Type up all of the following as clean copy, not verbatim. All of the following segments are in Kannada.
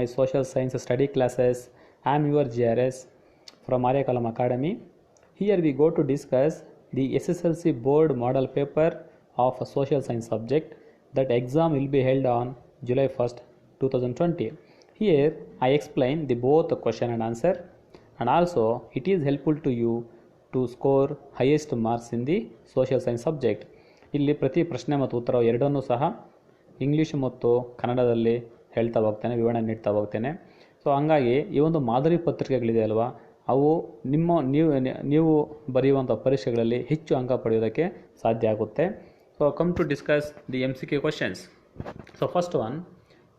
my social science study classes. I am your GRS from Arya Kalam Academy. Here we go to discuss the SSLC board model paper of a social science subject. That exam will be held on July 1st, 2020. Here I explain the both question and answer, and also it is helpful to you to score highest marks in the social science subject. ಇಲ್ಲಿ ಪ್ರತಿ ಪ್ರಶ್ನೆ ಮತ್ತು ಉತ್ತರ ಎರಡನ್ನೂ ಸಹ ಇಂಗ್ಲೀಷ್ ಮತ್ತು ಕನ್ನಡದಲ್ಲಿ ಹೇಳ್ತಾ ಹೋಗ್ತೇನೆ, ವಿವರಣೆ ನೀಡ್ತಾ ಹೋಗ್ತೇನೆ. ಸೊ ಹಂಗಾಗಿ ಈ ಒಂದು ಮಾದರಿ ಪತ್ರಿಕೆಗಳಿದೆ ಅಲ್ವಾ, ಅವು ನೀವು ಬರೆಯುವಂಥ ಪರೀಕ್ಷೆಗಳಲ್ಲಿ ಹೆಚ್ಚು ಅಂಕ ಪಡೆಯೋದಕ್ಕೆ ಸಾಧ್ಯ ಆಗುತ್ತೆ. So come to discuss the MCQ questions. So first one,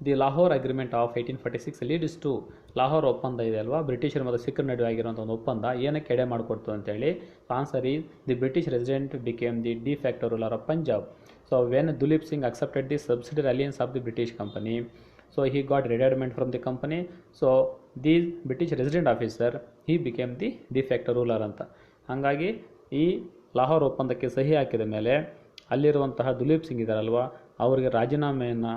the Lahore agreement of 1846 leads to, Lahore ಒಪ್ಪಂದ ಇದೆ ಅಲ್ವಾ, ಬ್ರಿಟಿಷರು ಮತ್ತು ಸಿಖ್ರ ನಡುವೆ ಆಗಿರುವಂಥ ಒಂದು ಒಪ್ಪಂದ ಏನಕ್ಕೆ ಎಡೆ ಮಾಡಿಕೊಡ್ತು ಅಂತೇಳಿ. Answer is the British resident became the D facto ruler of Punjab. So when Duleep Singh accepted the subsidiary alliance of the British company, so he got retirement from the company. So the British resident officer he became the D facto ruler ಅಂತ. ಹಾಗಾಗಿ ಈ ಲಾಹೋರ್ ಒಪ್ಪಂದಕ್ಕೆ ಸಹಿ ಹಾಕಿದ ಮೇಲೆ ಅಲ್ಲಿರುವಂತಹ ದುಲೀಪ್ ಸಿಂಗ್ ಇದ್ದಾರಲ್ವ, ಅವರಿಗೆ ರಾಜೀನಾಮೆಯನ್ನು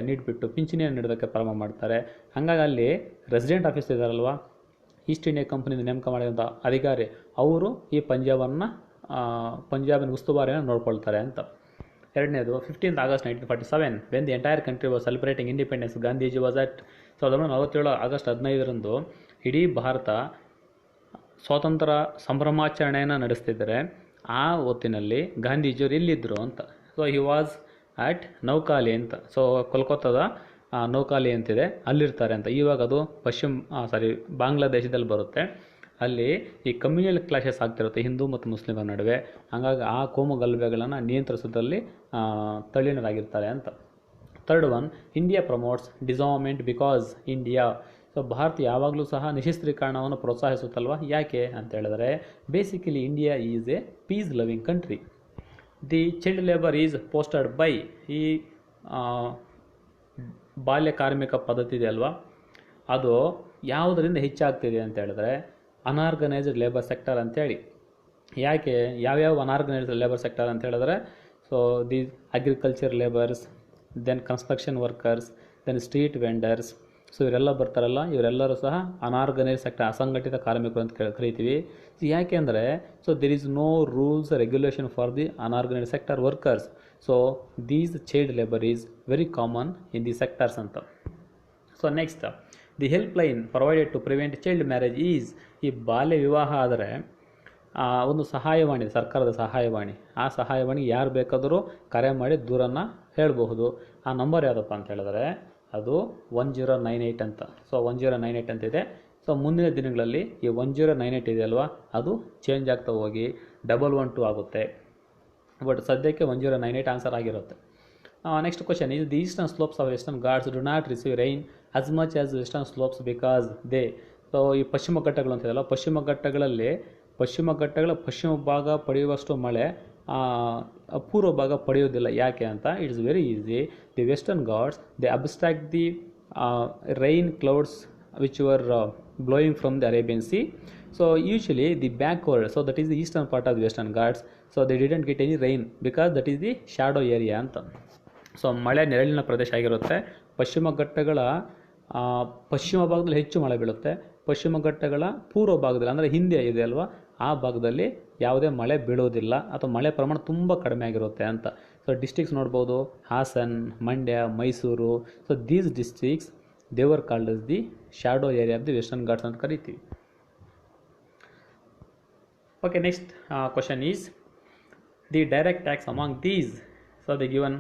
ನೀಡಿಬಿಟ್ಟು ಪಿಂಚಣಿಯನ್ನು ನೀಡೋದಕ್ಕೆ ಪ್ರಾರಂಭ ಮಾಡ್ತಾರೆ. ಹಾಗಾಗಿ ಅಲ್ಲಿ ರೆಸಿಡೆಂಟ್ ಆಫೀಸರ್ ಇದ್ದಾರಲ್ವ, ಈಸ್ಟ್ ಇಂಡಿಯಾ ಕಂಪನಿಯಿಂದ ನೇಮಕ ಮಾಡಿದಂಥ ಅಧಿಕಾರಿ, ಅವರು ಈ ಪಂಜಾಬಿನ ಉಸ್ತುವಾರಿಯನ್ನು ನೋಡ್ಕೊಳ್ತಾರೆ ಅಂತ. ಎರಡನೇದು, 15th August 1947 when the entire country was celebrating independence, Gandhiji was at. 1947 August 15ರಂದು ಇಡೀ ಭಾರತ ಸ್ವಾತಂತ್ರ್ಯ ಸಂಭ್ರಮಾಚರಣೆಯನ್ನು ನಡೆಸ್ತಿದ್ದಾರೆ. ಆ ಹೊತ್ತಿನಲ್ಲಿ ಗಾಂಧೀಜಿಯವರು ಎಲ್ಲಿದ್ದರು ಅಂತ. ಸೊ ಹಿ ವಾಸ್ ಅಟ್ ನೌಕಾಲಿ ಅಂತ. ಸೊ ಕೋಲ್ಕತ್ತಾದ ನೌಕಾಲಿ ಅಂತಿದೆ, ಅಲ್ಲಿರ್ತಾರೆ ಅಂತ. ಇವಾಗ ಅದು ಬಾಂಗ್ಲಾದೇಶದಲ್ಲಿ ಬರುತ್ತೆ. ಅಲ್ಲಿ ಈ ಕಮ್ಯುನಲ್ ಕ್ಲಾಶಸ್ ಆಗ್ತಿರುತ್ತೆ ಹಿಂದೂ ಮತ್ತು ಮುಸ್ಲಿಮರ ನಡುವೆ. ಹಾಗಾಗಿ ಆ ಕೋಮು ಗಲಭೆಗಳನ್ನು ನಿಯಂತ್ರಿಸೋದ್ರಲ್ಲಿ ತಲ್ಲೀನರಾಗಿರ್ತಾರೆ ಅಂತ. Third one, India promotes disarmament because India. So Bharat ಯಾವಾಗಲೂ ಸಹ ನಿಶಸ್ತ್ರೀಕರಣವನ್ನು ಪ್ರೋತ್ಸಾಹಿಸುತ್ತಲ್ವ, ಯಾಕೆ ಅಂತ ಹೇಳಿದ್ರೆ basically India is a peace loving country. The child labour is posted by, ಈ ಬಾಲ್ಯ ಕಾರ್ಮಿಕ ಪದ್ಧತಿ ಇದೆ ಅಲ್ವಾ, ಅದು ಯಾವುದರಿಂದ ಹೆಚ್ಚಾಗ್ತಿದೆ ಅಂತ ಹೇಳಿದ್ರೆ ಅನ್ಆರ್ಗನೈಸ್ಡ್ ಲೇಬರ್ ಸೆಕ್ಟರ್ ಅಂತೇಳಿ. ಯಾಕೆ, ಯಾವ್ಯಾವ ಅನ್ಆರ್ಗನೈಸ್ಡ್ ಲೇಬರ್ ಸೆಕ್ಟರ್ ಅಂತ ಹೇಳಿದ್ರೆ, so the agriculture labours, then construction workers, then street vendors. So ಇವರೆಲ್ಲ ಬರ್ತಾರಲ್ಲ, ಇವರೆಲ್ಲರೂ ಸಹ ಅನ್ಆರ್ಗನೈಸ್ ಸೆಕ್ಟರ್, ಅಸಂಘಟಿತ ಕಾರ್ಮಿಕರು ಅಂತ ಕರಿತೀವಿ. ಯಾಕೆ ಅಂದರೆ, so there is no rules regulation for the unorganised sector workers. So these child labour is very common in the sectors ಅಂತ. So next, the helpline provided to prevent child marriage is, ಈ ಬಾಲ್ಯ ವಿವಾಹ ಆದರೆ ಒಂದು ಸಹಾಯವಾಣಿ, ಸರ್ಕಾರದ ಸಹಾಯವಾಣಿ. ಆ ಸಹಾಯವಾಣಿಗೆ ಯಾರು ಬೇಕಾದರೂ ಕರೆ ಮಾಡಿ ದೂರನ್ನು ಹೇಳಬಹುದು. ಆ ನಂಬರ್ ಯಾವುದಪ್ಪ ಅಂತ ಹೇಳಿದ್ರೆ ಅದು 1098 ಅಂತ. ಸೊ 1098 ಅಂತಿದೆ. ಸೊ ಮುಂದಿನ ದಿನಗಳಲ್ಲಿ ಈ 1098 ಇದೆ ಅಲ್ವಾ, ಅದು ಚೇಂಜ್ ಆಗ್ತಾ ಹೋಗಿ 112 ಆಗುತ್ತೆ. ಬಟ್ ಸದ್ಯಕ್ಕೆ 1098 ಆನ್ಸರ್ ಆಗಿರುತ್ತೆ. Next question is, the eastern slopes of western Ghats do not receive rain as much as western slopes because they. So ಈ ಪಶ್ಚಿಮ ಘಟ್ಟಗಳು ಅಂತಿದೆಯಲ್ಲ, ಪಶ್ಚಿಮ ಘಟ್ಟಗಳ ಪಶ್ಚಿಮ ಭಾಗ ಪಡೆಯುವಷ್ಟು ಮಳೆ ಪೂರ್ವ ಭಾಗ ಪಡೆಯೋದಿಲ್ಲ. ಯಾಕೆ ಅಂತ, it's very easy. The western Ghats they abstract the rain clouds which were blowing from the Arabian Sea. So usually the backward, so that is the eastern part of the Western Ghats, so they didn't get any rain because that is the shadow area ಅಂತ. ಸೊ ಮಳೆ ನೆರಳಿನ ಪ್ರದೇಶ ಆಗಿರುತ್ತೆ. ಪಶ್ಚಿಮ ಘಟ್ಟಗಳ ಪಶ್ಚಿಮ ಭಾಗದಲ್ಲಿ ಹೆಚ್ಚು ಮಳೆ ಬೀಳುತ್ತೆ. ಪಶ್ಚಿಮ ಘಟ್ಟಗಳ ಪೂರ್ವ ಭಾಗದಲ್ಲಿ ಅಂದರೆ ಹಿಂದೆ ಇದೆ ಅಲ್ವಾ, ಆ ಭಾಗದಲ್ಲಿ ಯಾವುದೇ ಮಳೆ ಬೀಳೋದಿಲ್ಲ ಅಥವಾ ಮಳೆ ಪ್ರಮಾಣ ತುಂಬ ಕಡಿಮೆ ಆಗಿರುತ್ತೆ ಅಂತ. ಸೊ ಡಿಸ್ಟ್ರಿಕ್ಸ್ ನೋಡ್ಬೋದು, Hassan, Mandya, Mysuru. So these districts they were called as the shadow area of the Western Ghats ಅಂತ ಕರಿತೀವಿ. Okay, next question is the direct tax among these. So they given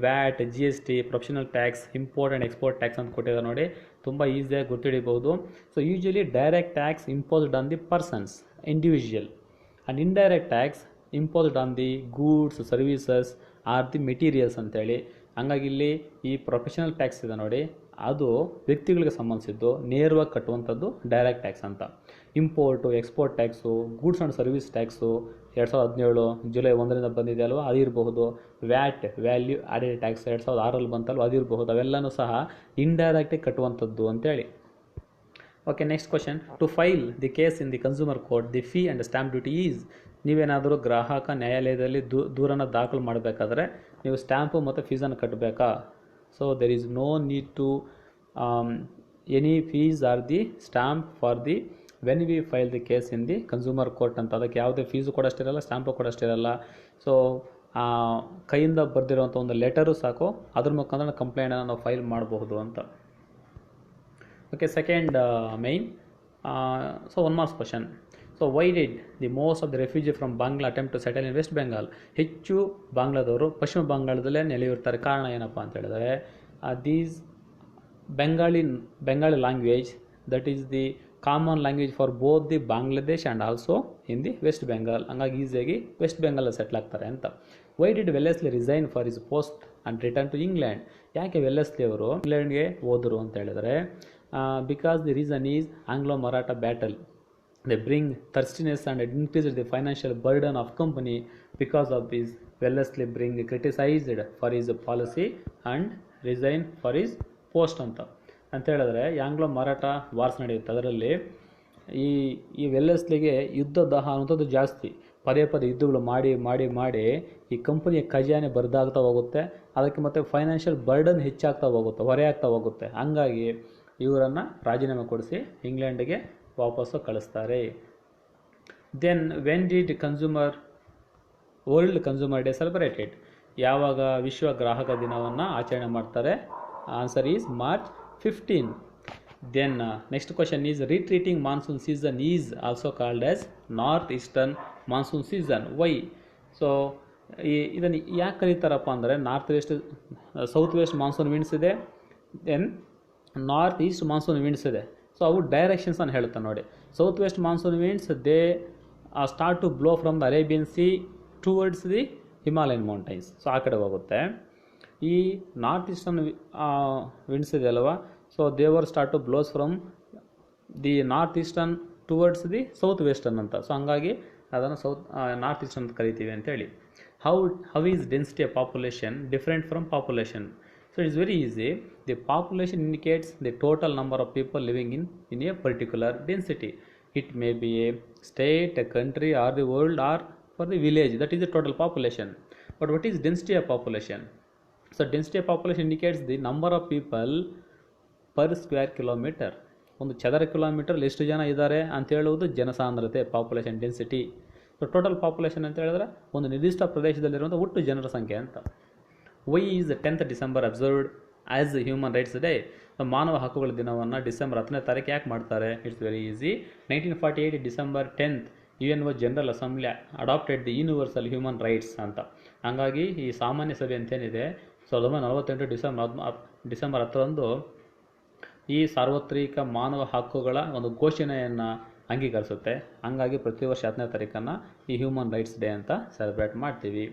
VAT, GST, professional tax, import and export tax ಅಂತ ಕೊಟ್ಟಿದ್ದಾರೆ ನೋಡಿ, ತುಂಬ ಈಸಿಯಾಗಿ ಗೊತ್ತಿಡಬಹುದು. So usually direct tax imposed on the persons, individual, and indirect tax imposed on the goods, services or the materials ಅಂತೇಳಿ. ಹಂಗಾಗಿ ಇಲ್ಲಿ ಈ ಪ್ರೊಫೆಷನಲ್ ಟ್ಯಾಕ್ಸ್ ಇದೆ ನೋಡಿ, ಅದು ವ್ಯಕ್ತಿಗಳಿಗೆ ಸಂಬಂಧಿಸಿದ್ದು, ನೇರವಾಗಿ ಕಟ್ಟುವಂಥದ್ದು ಡೈರೆಕ್ಟ್ ಟ್ಯಾಕ್ಸ್ ಅಂತ. Import, export tax, goods and service tax 2017 July 1ರಿಂದ ಬಂದಿದೆ ಅಲ್ವ, ಅದಿರಬಹುದು. ವ್ಯಾಟ್, ವ್ಯಾಲ್ಯೂ ಆಡೆಡ್ ಟ್ಯಾಕ್ಸ್ 2006ರಲ್ಲಿ ಬಂತಲ್ವ, ಅದಿರಬಹುದು. ಅವೆಲ್ಲನೂ ಸಹ ಇಂಡೈರೆಕ್ಟಾಗಿ ಕಟ್ಟುವಂಥದ್ದು ಅಂತೇಳಿ. Okay, next question, to file the case in the consumer court the fee and stamp duty is. ನೀವೇನಾದರೂ ಗ್ರಾಹಕ ನ್ಯಾಯಾಲಯದಲ್ಲಿ ದೂರನ್ನು ದಾಖಲು ಮಾಡಬೇಕಾದ್ರೆ ನೀವು ಸ್ಟ್ಯಾಂಪು ಮತ್ತು ಫೀಸನ್ನು ಕಟ್ಟಬೇಕಾ? So there is no need to any fees or the stamp for the when we file the case in the consumer court ಅಂತ. ಅದಕ್ಕೆ ಯಾವುದೇ ಫೀಸು ಕೊಡೋಷ್ಟಿರಲ್ಲ, ಸ್ಟ್ಯಾಂಪು ಕೊಡೋಷ್ಟಿರಲ್ಲ. ಸೊ ಕೈಯಿಂದ ಬರೆದಿರುವಂಥ ಒಂದು ಲೆಟರು ಸಾಕು, ಅದ್ರ ಮುಖಾಂತರ ಕಂಪ್ಲೇಂಟನ್ನು ನಾವು ಫೈಲ್ ಮಾಡಬಹುದು ಅಂತ. Okay, second main. So 1 marks question. So why did the most of the refugee from Bangla attempt to settle in West Bengal? ಹೆಚ್ಚು ಬಾಂಗ್ಲಾದವರು ಪಶ್ಚಿಮ ಬಂಗಾಳದಲ್ಲೇ ನೆಲೆಯೂರ್ತಾರೆ. ಕಾರಣ ಏನಪ್ಪ ಅಂತ ಹೇಳಿದ್ರೆ, these Bengali language that is the common language for both the Bangladesh and also in the West Bengal. ಹಂಗಾಗಿ ಈಸಿಯಾಗಿ ವೆಸ್ಟ್ ಬೆಂಗಾಲಲ್ಲಿ ಸೆಟ್ಲ್ ಆಗ್ತಾರೆ ಅಂತ. Why did Wellesley resign for his post and return to England? ಯಾಕೆ ವೆಲ್ಲೆಸ್ಲಿ ಅವರು ಇಂಗ್ಲೆಂಡ್ಗೆ ಹೋದರು ಅಂತ ಹೇಳಿದರೆ, because the reason is Anglo Maratha battle. They bring thirstiness and increase the financial burden of company. Because of this, Wellesley being criticized for his policy and resign for his post ಅಂತ ಹೇಳಿದ್ರೆ, ಆಂಗ್ಲೋ ಮರಾಠ ವಾರ್ಸ್ ನಡೆಯುತ್ತೆ. ಅದರಲ್ಲಿ ಈ ವೆಲ್ಲೆಸ್ಲಿಗೆ ಯುದ್ಧ ದಾಹ ಅನ್ನೋಂಥದ್ದು ಜಾಸ್ತಿ. ಪದೇ ಪದೇ ಯುದ್ಧಗಳು ಮಾಡಿ ಮಾಡಿ ಮಾಡಿ ಈ ಕಂಪನಿಯ ಖಜಾನೆ ಬರದಾಗ್ತಾ ಹೋಗುತ್ತೆ. ಅದಕ್ಕೆ ಮತ್ತು ಫೈನಾನ್ಷಿಯಲ್ ಬರ್ಡನ್ ಹೆಚ್ಚಾಗ್ತಾ ಹೋಗುತ್ತೆ, ಹೊರೆ ಆಗ್ತಾ ಹೋಗುತ್ತೆ. ಹಂಗಾಗಿ ಇವರನ್ನು ರಾಜೀನಾಮೆ ಕೊಡಿಸಿ ಇಂಗ್ಲೆಂಡ್ಗೆ ವಾಪಸ್ಸು ಕಳಿಸ್ತಾರೆ. Then when did world consumer day celebrated? ಯಾವಾಗ ವಿಶ್ವ ಗ್ರಾಹಕ ದಿನವನ್ನು ಆಚರಣೆ ಮಾಡ್ತಾರೆ? Answer is March 15. Then next question is, retreating monsoon season is also called as north eastern monsoon season. Why? So ಇದನ್ನು ಯಾಕೆ ಕರೀತಾರಪ್ಪ ಅಂದರೆ, ಸೌತ್ ವೆಸ್ಟ್ ಮಾನ್ಸೂನ್ ವಿಂಡ್ಸ್ ಇದೆ, then north east monsoon winds ಇದೆ. ಸೊ ಅವು ಡೈರೆಕ್ಷನ್ಸ್ ಅನ್ನು ಹೇಳುತ್ತೆ ನೋಡಿ. South west monsoon winds they start to blow from the Arabian C towards the Himalayan mountains. So ಆ ಕಡೆ ಹೋಗುತ್ತೆ. ಈ ನಾರ್ತ್ ಈಸ್ಟರ್ನ್ ವಿಂಡ್ಸ್ ಇದೆ ಅಲ್ವಾ, so they were start to blows from the north eastern towards the south western ಅಂತ. ಸೊ ಹಂಗಾಗಿ ಅದನ್ನು ನಾರ್ತ್ ಈಸ್ಟರ್ನ್ ಅಂತ ಕರಿತೀವಿ ಅಂತೇಳಿ. How is density of population different from population? So it is very easy. The population indicates the total number of people living in a particular density. It may be a state, a country, or the world, or for the village. That is the total population. But what is density of population? So density of population indicates the number of people per square kilometer. ಒಂದು ಚದರ ಕಿಲೋಮೀಟರ್ ಎಷ್ಟು ಜನ ಇದ್ದಾರೆ ಅಂತ ಹೇಳುವುದು ಜನಸಾಂದ್ರತೆ, population density. So total population ಅಂತ ಹೇಳಿದ್ರೆ ಒಂದು ನಿರ್ದಿಷ್ಟ ಪ್ರದೇಶದಲ್ಲಿರುವಂಥ ಒಟ್ಟು ಜನರ ಸಂಖ್ಯೆ ಅಂತ. Why is 10th December observed as human rights day? ಮಾನವ ಹಕ್ಕುಗಳ ದಿನವನ್ನು ಡಿಸೆಂಬರ್ 10ನೇ ತಾರೀಕು ಯಾಕೆ ಮಾಡ್ತಾರೆ? It's very easy. 1948 December 10th UNO general assembly adopted the universal human rights ಅಂತ. ಹಂಗಾಗಿ ಈ ಸಾಮಾನ್ಯ ಸಭೆ ಅಂತೇನಿದೆ 1948 ಡಿಸೆಂಬರ್ 10ರಂದು ಈ ಸಾರ್ವತ್ರಿಕ ಮಾನವ ಹಕ್ಕುಗಳ ಒಂದು ಘೋಷಣೆಯನ್ನು ಅಂಗೀಕರಿಸುತ್ತೆ. ಹಂಗಾಗಿ ಪ್ರತಿ ವರ್ಷ 10ನೇ ತಾರೀಕನ್ನು ಈ ಹ್ಯೂಮನ್ ರೈಟ್ಸ್ ಡೇ ಅಂತ ಸೆಲೆಬ್ರೇಟ್ ಮಾಡ್ತೀವಿ.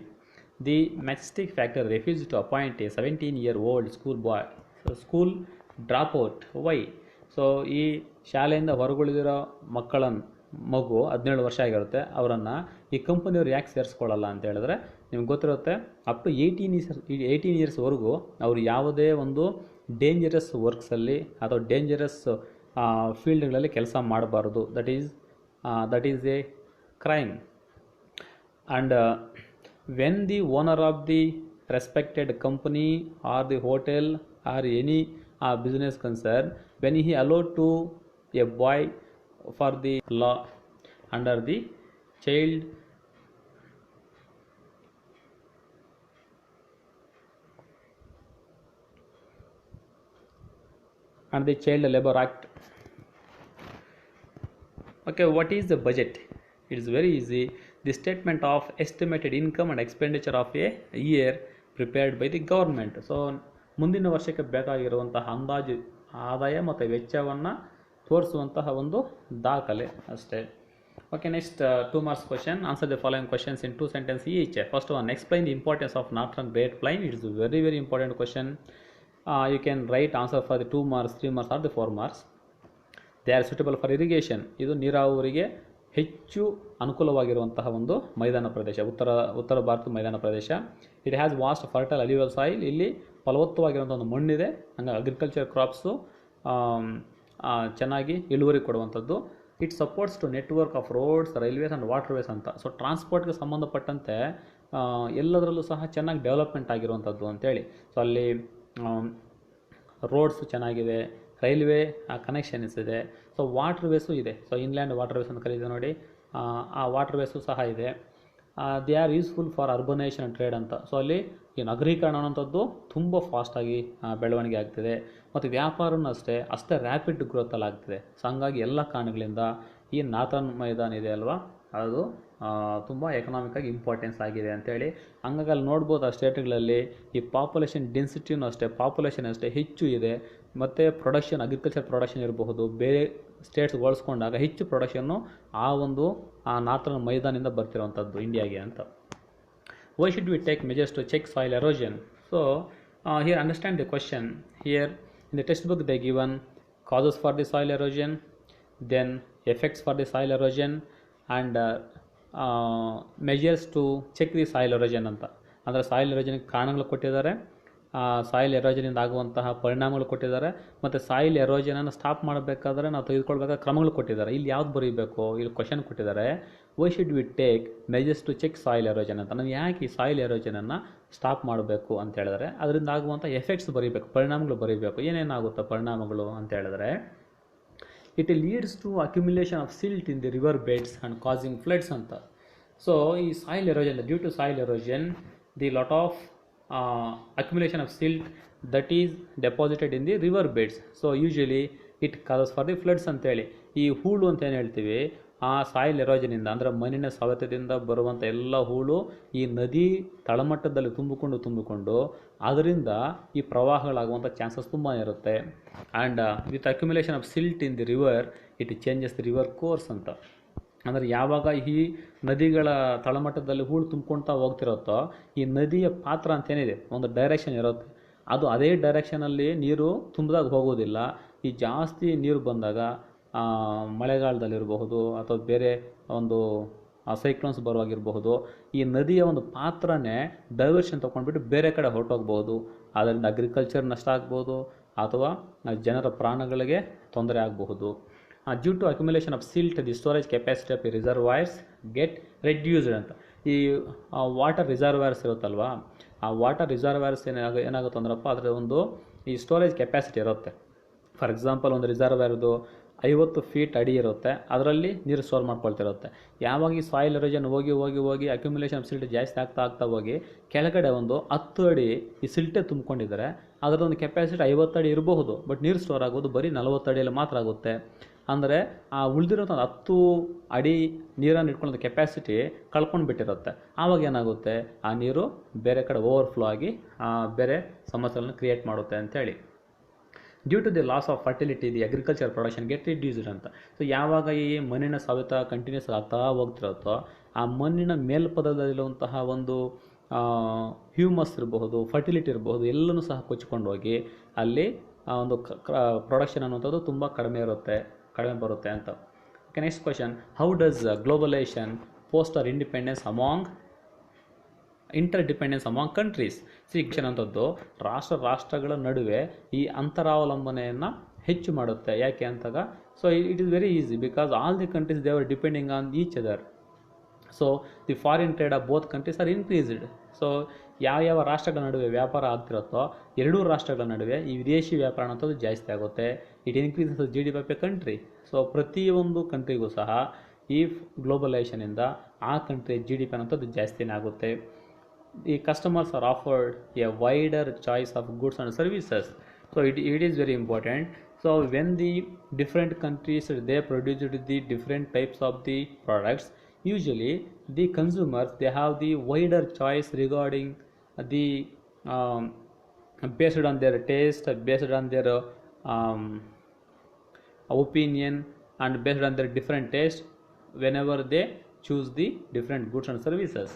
The majestic factor refuse to appoint a 17-year-old school dropout. Why? So ಈ ಶಾಲೆಯಿಂದ ಹೊರಗುಳಿದಿರೋ ಮಗು 17 ವರ್ಷ ಆಗಿರುತ್ತೆ, ಅವರನ್ನು ಈ ಕಂಪನಿಯವರು ಯಾಕೆ ಸೇರಿಸ್ಕೊಳ್ಳಲ್ಲ ಅಂತ ಹೇಳಿದ್ರೆ, ನಿಮ್ಗೆ ಗೊತ್ತಿರುತ್ತೆ, ಅಪ್ ಟು 18 ಇಯರ್ಸ್ವರೆಗೂ ಅವರು ಯಾವುದೇ ಒಂದು ಡೇಂಜರಸ್ ವರ್ಕ್ಸಲ್ಲಿ ಅಥವಾ ಡೇಂಜರಸ್ ಫೀಲ್ಡ್ಗಳಲ್ಲಿ ಕೆಲಸ ಮಾಡಬಾರ್ದು. That is A crime. And when the owner of the respected company or the hotel or any business concern, when he allowed to a boy for the law under the child and the Child Labor Act. Okay, what is the budget? It is very easy. The statement of estimated income and expenditure of a year prepared by the government. So ಮುಂದಿನ ವರ್ಷಕ್ಕೆ ಬೇಕಾಗಿರುವಂತಹ ಅಂದಾಜು ಆದಾಯ ಮತ್ತು ವೆಚ್ಚವನ್ನು ತೋರಿಸುವಂತಹ ಒಂದು ದಾಖಲೆ ಅಷ್ಟೇ. Okay, next 2 marks question. Answer the following questions in 2 sentences each. First one, explain the importance of northern great plain. It is very very important question. You can write answer for the 2 marks, 3 marks or the 4 marks. They are suitable for irrigation. ಇದು ನೀರಾವರಿಗೆ ಹೆಚ್ಚು ಅನುಕೂಲವಾಗಿರುವಂತಹ ಒಂದು ಮೈದಾನ ಪ್ರದೇಶ, ಉತ್ತರ ಭಾರತದ ಮೈದಾನ ಪ್ರದೇಶ. It has vast fertile alluvial soil. ಇಲ್ಲಿ ಫಲವತ್ತವಾಗಿರುವಂಥ ಒಂದು ಮಣ್ಣಿದೆ, ಹಂಗೆ ಅಗ್ರಿಕಲ್ಚರ್ ಕ್ರಾಪ್ಸು ಚೆನ್ನಾಗಿ ಇಳುವರಿ ಕೊಡುವಂಥದ್ದು. It supports to network of roads, railways and waterways ಅಂತ. ಸೊ ಟ್ರಾನ್ಸ್ಪೋರ್ಟ್ಗೆ ಸಂಬಂಧಪಟ್ಟಂತೆ ಎಲ್ಲದರಲ್ಲೂ ಸಹ ಚೆನ್ನಾಗಿ ಡೆವಲಪ್ಮೆಂಟ್ ಆಗಿರುವಂಥದ್ದು ಅಂತೇಳಿ. ಸೊ ಅಲ್ಲಿ ರೋಡ್ಸ್ ಚೆನ್ನಾಗಿವೆ, ರೈಲ್ವೆ ಕನೆಕ್ಷನ್ಸ್ ಇದೆ, ಸೊ ವಾಟರ್ ವೇಸು ಇದೆ. ಸೊ ಇನ್ಲ್ಯಾಂಡ್ ವಾಟರ್ ವೇಸ್ ಅಂತ ಕರೀತೀವಿ ನೋಡಿ, ಆ ವಾಟರ್ ವೇಸು ಸಹ ಇದೆ. They are useful for urbanisation and trade ಅಂತ. ಸೊ ಅಲ್ಲಿ ಈ ನಗರೀಕರಣ ಅನ್ನೋಂಥದ್ದು ತುಂಬ ಫಾಸ್ಟಾಗಿ ಬೆಳವಣಿಗೆ ಆಗ್ತಿದೆ, ಮತ್ತು ವ್ಯಾಪಾರನೂ ಅಷ್ಟೇ ರ್ಯಾಪಿಡ್ ಗ್ರೋತಲ್ಲಿ ಆಗ್ತಿದೆ. ಸೊ ಹಂಗಾಗಿ ಎಲ್ಲ ಕಾರಣಗಳಿಂದ ಈ ನಾಥನ್ ಮೈದಾನ ಇದೆ ಅಲ್ವಾ, ಅದು ತುಂಬ ಎಕನಾಮಿಕ್ಕಾಗಿ ಇಂಪಾರ್ಟೆನ್ಸ್ ಆಗಿದೆ ಅಂತೇಳಿ. ಹಂಗಾಗಿ ಅಲ್ಲಿ ನೋಡ್ಬೋದು ಆ ಸ್ಟೇಟ್ಗಳಲ್ಲಿ ಈ ಪಾಪ್ಯುಲೇಷನ್ ಡೆನ್ಸಿಟಿನೂ ಪಾಪ್ಯುಲೇಷನ್ ಹೆಚ್ಚು ಇದೆ, ಮತ್ತು ಪ್ರೊಡಕ್ಷನ್ ಅಗ್ರಿಕಲ್ಚರ್ ಪ್ರೊಡಕ್ಷನ್ ಇರಬಹುದು, ಬೇರೆ ಸ್ಟೇಟ್ಸ್ ಹೋಲಿಸ್ಕೊಂಡಾಗ ಹೆಚ್ಚು ಪ್ರೊಡಕ್ಷನ್ನು ಆ ನಾಥನ್ ಮೈದಾನಿಂದ ಬರ್ತಿರೋವಂಥದ್ದು ಇಂಡಿಯಾಗೆ ಅಂತ. Why should we take measures to check soil erosion? So here understand the question. Here in the textbook they given causes for the soil erosion, then effects for the soil erosion, and measures to check the soil erosion ಅಂತ. ಅಂದರೆ ಸಾಯಿಲ್ ಎರೋಜನ್ಗೆ ಕಾರಣಗಳು ಕೊಟ್ಟಿದ್ದಾರೆ, ಸಾಯಿಲ್ ಎರೋಜನಿಂದ ಆಗುವಂತಹ ಪರಿಣಾಮಗಳು ಕೊಟ್ಟಿದ್ದಾರೆ, ಮತ್ತು ಸಾಯಿಲ್ ಎರೋಜನನ್ನು ಸ್ಟಾಪ್ ಮಾಡಬೇಕಾದ್ರೆ ನಾವು ತೆಗೆದುಕೊಳ್ಬೇಕಾದ ಕ್ರಮಗಳು ಕೊಟ್ಟಿದ್ದಾರೆ. ಇಲ್ಲಿ ಯಾವ್ದು ಬರೀಬೇಕು, ಇಲ್ಲಿ ಕ್ವಶನ್ ಕೊಟ್ಟಿದ್ದಾರೆ, why should we take measures to check soil erosion ಅಂತ. ನಾವು ಯಾಕೆ ಈ ಸಾಯಿಲ್ ಎರೋಜನನ್ನು ಸ್ಟಾಪ್ ಮಾಡಬೇಕು ಅಂತ ಹೇಳಿದ್ರೆ ಅದರಿಂದ ಆಗುವಂಥ ಎಫೆಕ್ಟ್ಸ್ ಬರೀಬೇಕು, ಪರಿಣಾಮಗಳು ಬರೀಬೇಕು. ಏನೇನಾಗುತ್ತೆ ಪರಿಣಾಮಗಳು ಅಂತ ಹೇಳಿದ್ರೆ, it leads to accumulation of silt in the river beds and causing floods ಅಂತ. ಸೊ ಈ soil erosion, due to soil erosion the lot of accumulation of silt that is deposited in the river beds. So usually it causes for the floods ಅಂತೇಳಿ. ಈ ಹೂಳು ಅಂತ ಏನು ಹೇಳ್ತೀವಿ, ಆ ಸಾಯಿಲ್ ಎರೋಜನಿಂದ ಅಂದರೆ ಮಣ್ಣಿನ ಸವೆತದಿಂದ ಬರುವಂಥ ಎಲ್ಲ ಹೂಳು ಈ ನದಿ ತಳಮಟ್ಟದಲ್ಲಿ ತುಂಬಿಕೊಂಡು ಅದರಿಂದ ಈ ಪ್ರವಾಹಗಳಾಗುವಂಥ ಚಾನ್ಸಸ್ ತುಂಬಾ ಇರುತ್ತೆ. And with accumulation of silt in the river it changes the river course ಅಂತ. ಅಂದರೆ ಯಾವಾಗ ಈ ನದಿಗಳ ತಳಮಟ್ಟದಲ್ಲಿ ಹೂಳು ತುಂಬ್ಕೊಳ್ತಾ ಹೋಗ್ತಿರುತ್ತೋ, ಈ ನದಿಯ ಪಾತ್ರ ಅಂತೇನಿದೆ, ಒಂದು ಡೈರೆಕ್ಷನ್ ಇರುತ್ತೆ, ಅದು ಅದೇ ಡೈರೆಕ್ಷನಲ್ಲಿ ನೀರು ತುಂಬಿದಾಗ ಹೋಗೋದಿಲ್ಲ. ಈ ಜಾಸ್ತಿ ನೀರು ಬಂದಾಗ ಮಳೆಗಾಲದಲ್ಲಿರಬಹುದು ಅಥವಾ ಬೇರೆ ಒಂದು ಸೈಕ್ಲೋನ್ಸ್ ಬರುವಾಗಿರಬಹುದು, ಈ ನದಿಯ ಒಂದು ಪಾತ್ರನೇ ಡೈವರ್ಷನ್ ತೊಗೊಂಡ್ಬಿಟ್ಟು ಬೇರೆ ಕಡೆ ಹೊರಟೋಗ್ಬೋದು. ಅದರಿಂದ ಅಗ್ರಿಕಲ್ಚರ್ ನಷ್ಟ ಆಗ್ಬೋದು ಅಥವಾ ಜನರ ಪ್ರಾಣಗಳಿಗೆ ತೊಂದರೆ ಆಗಬಹುದು. Due to accumulation of silt the storage capacity of reservoirs get reduced ಅಂತ. ಈ ವಾಟರ್ ರಿಸರ್ವಾಯರ್ಸ್ ಇರುತ್ತಲ್ವಾ, ಆ ವಾಟರ್ ರಿಸರ್ವಾಯರ್ಸ್ ಏನಾಗುತ್ತೆ ಅಂದ್ರಪ್ಪ, ಅದರ ಒಂದು ಈ ಸ್ಟೋರೇಜ್ ಕೆಪಾಸಿಟಿ ಇರುತ್ತೆ. ಫಾರ್ ಎಕ್ಸಾಂಪಲ್ ಒಂದು ರಿಸರ್ವಾಯರ್ದು 50 ಫೀಟ್ ಅಡಿ ಇರುತ್ತೆ, ಅದರಲ್ಲಿ ನೀರು ಸ್ಟೋರ್ ಮಾಡ್ಕೊಳ್ತಿರುತ್ತೆ. ಯಾವಾಗ ಈ ಸಾಯಿಲ್ ಎರೋಜನ್ ಹೋಗಿ ಅಕ್ಯುಮುಲೇಷನ್ ಆಫ್ ಸಿಲ್ಟ್ ಜಾಸ್ತಿ ಆಗ್ತಾ ಹೋಗಿ ಕೆಳಗಡೆ ಒಂದು 10 ಅಡಿ ಈ ಸಿಲ್ಟೇ ತುಂಬಿಕೊಂಡಿದ್ದಾರೆ, ಅದರದೊಂದು ಕೆಪಾಸಿಟಿ 50 ಅಡಿ ಇರಬಹುದು, ಬಟ್ ನೀರು ಸ್ಟೋರ್ ಆಗೋದು ಬರೀ 40 ಅಡಿಯಲ್ಲಿ ಮಾತ್ರ ಆಗುತ್ತೆ. ಅಂದರೆ ಆ ಉಳಿದಿರೋಂಥ 10 ಅಡಿ ನೀರನ್ನು ಇಟ್ಕೊಳ್ಳೋದು ಕೆಪಾಸಿಟಿ ಕಳ್ಕೊಂಡು ಬಿಟ್ಟಿರುತ್ತೆ. ಆವಾಗ ಏನಾಗುತ್ತೆ, ಆ ನೀರು ಬೇರೆ ಕಡೆ ಓವರ್ಫ್ಲೋ ಆಗಿ ಬೇರೆ ಸಮಸ್ಯೆಗಳನ್ನು ಕ್ರಿಯೇಟ್ ಮಾಡುತ್ತೆ ಅಂತೇಳಿ. Due to the loss of fertility the agriculture production get reduced ಅಂತ. ಸೊ ಯಾವಾಗ ಈ ಮಣ್ಣಿನ ಸವೆತ ಕಂಟಿನ್ಯೂಸ್ ಆಗ್ತಾ ಹೋಗ್ತಿರುತ್ತೋ, ಆ ಮಣ್ಣಿನ ಮೇಲ್ಪದರದಲ್ಲಿರುವಂತಹ ಒಂದು ಹ್ಯೂಮಸ್ ಇರಬಹುದು, ಫರ್ಟಿಲಿಟಿ ಇರಬಹುದು, ಎಲ್ಲನೂ ಸಹ ಕೊಚ್ಚಿಕೊಂಡು ಹೋಗಿ ಅಲ್ಲಿ ಒಂದು ಪ್ರೊಡಕ್ಷನ್ ಅನ್ನುವಂಥದ್ದು ತುಂಬ ಕಡಿಮೆ ಬರುತ್ತೆ ಅಂತ. Okay, next question, how does globalisation foster interdependence among countries? ಶಿಕ್ಷಣ ಅಂತದ್ದು ರಾಷ್ಟ್ರಗಳ ನಡುವೆ ಈ ಅಂತರಾವಲಂಬನೆಯನ್ನು ಹೆಚ್ಚು ಮಾಡುತ್ತೆ. ಯಾಕೆ ಅಂತಾಗ, so it is very easy, because all the countries they are depending on each other. So the foreign trade of both countries are increased. So ಯಾವ ರಾಷ್ಟ್ರಗಳ ನಡುವೆ ವ್ಯಾಪಾರ ಆಗ್ತಿರುತ್ತೋ, ಎರಡೂ ರಾಷ್ಟ್ರಗಳ ನಡುವೆ ಈ ವಿದೇಶಿ ವ್ಯಾಪಾರ ಅನ್ನೋದು ಜಾಸ್ತಿ ಆಗುತ್ತೆ. It increases GDP of A country. So ಪ್ರತಿಯೊಂದು ಕಂಟ್ರಿಗೂ ಸಹ ಈ ಗ್ಲೋಬಲೈಸೇಷನಿಂದ ಆ ಕಂಟ್ರಿ GDP ಅನ್ನೋದು ಜಾಸ್ತಿನೇ ಆಗುತ್ತೆ. The customers are offered a wider choice of goods and services. So it is very important. So when the different countries they produce the different types of the products, usually the consumers they have the wider choice regarding the based on their taste, based on their opinion, and based on their different taste whenever they choose the different goods and services.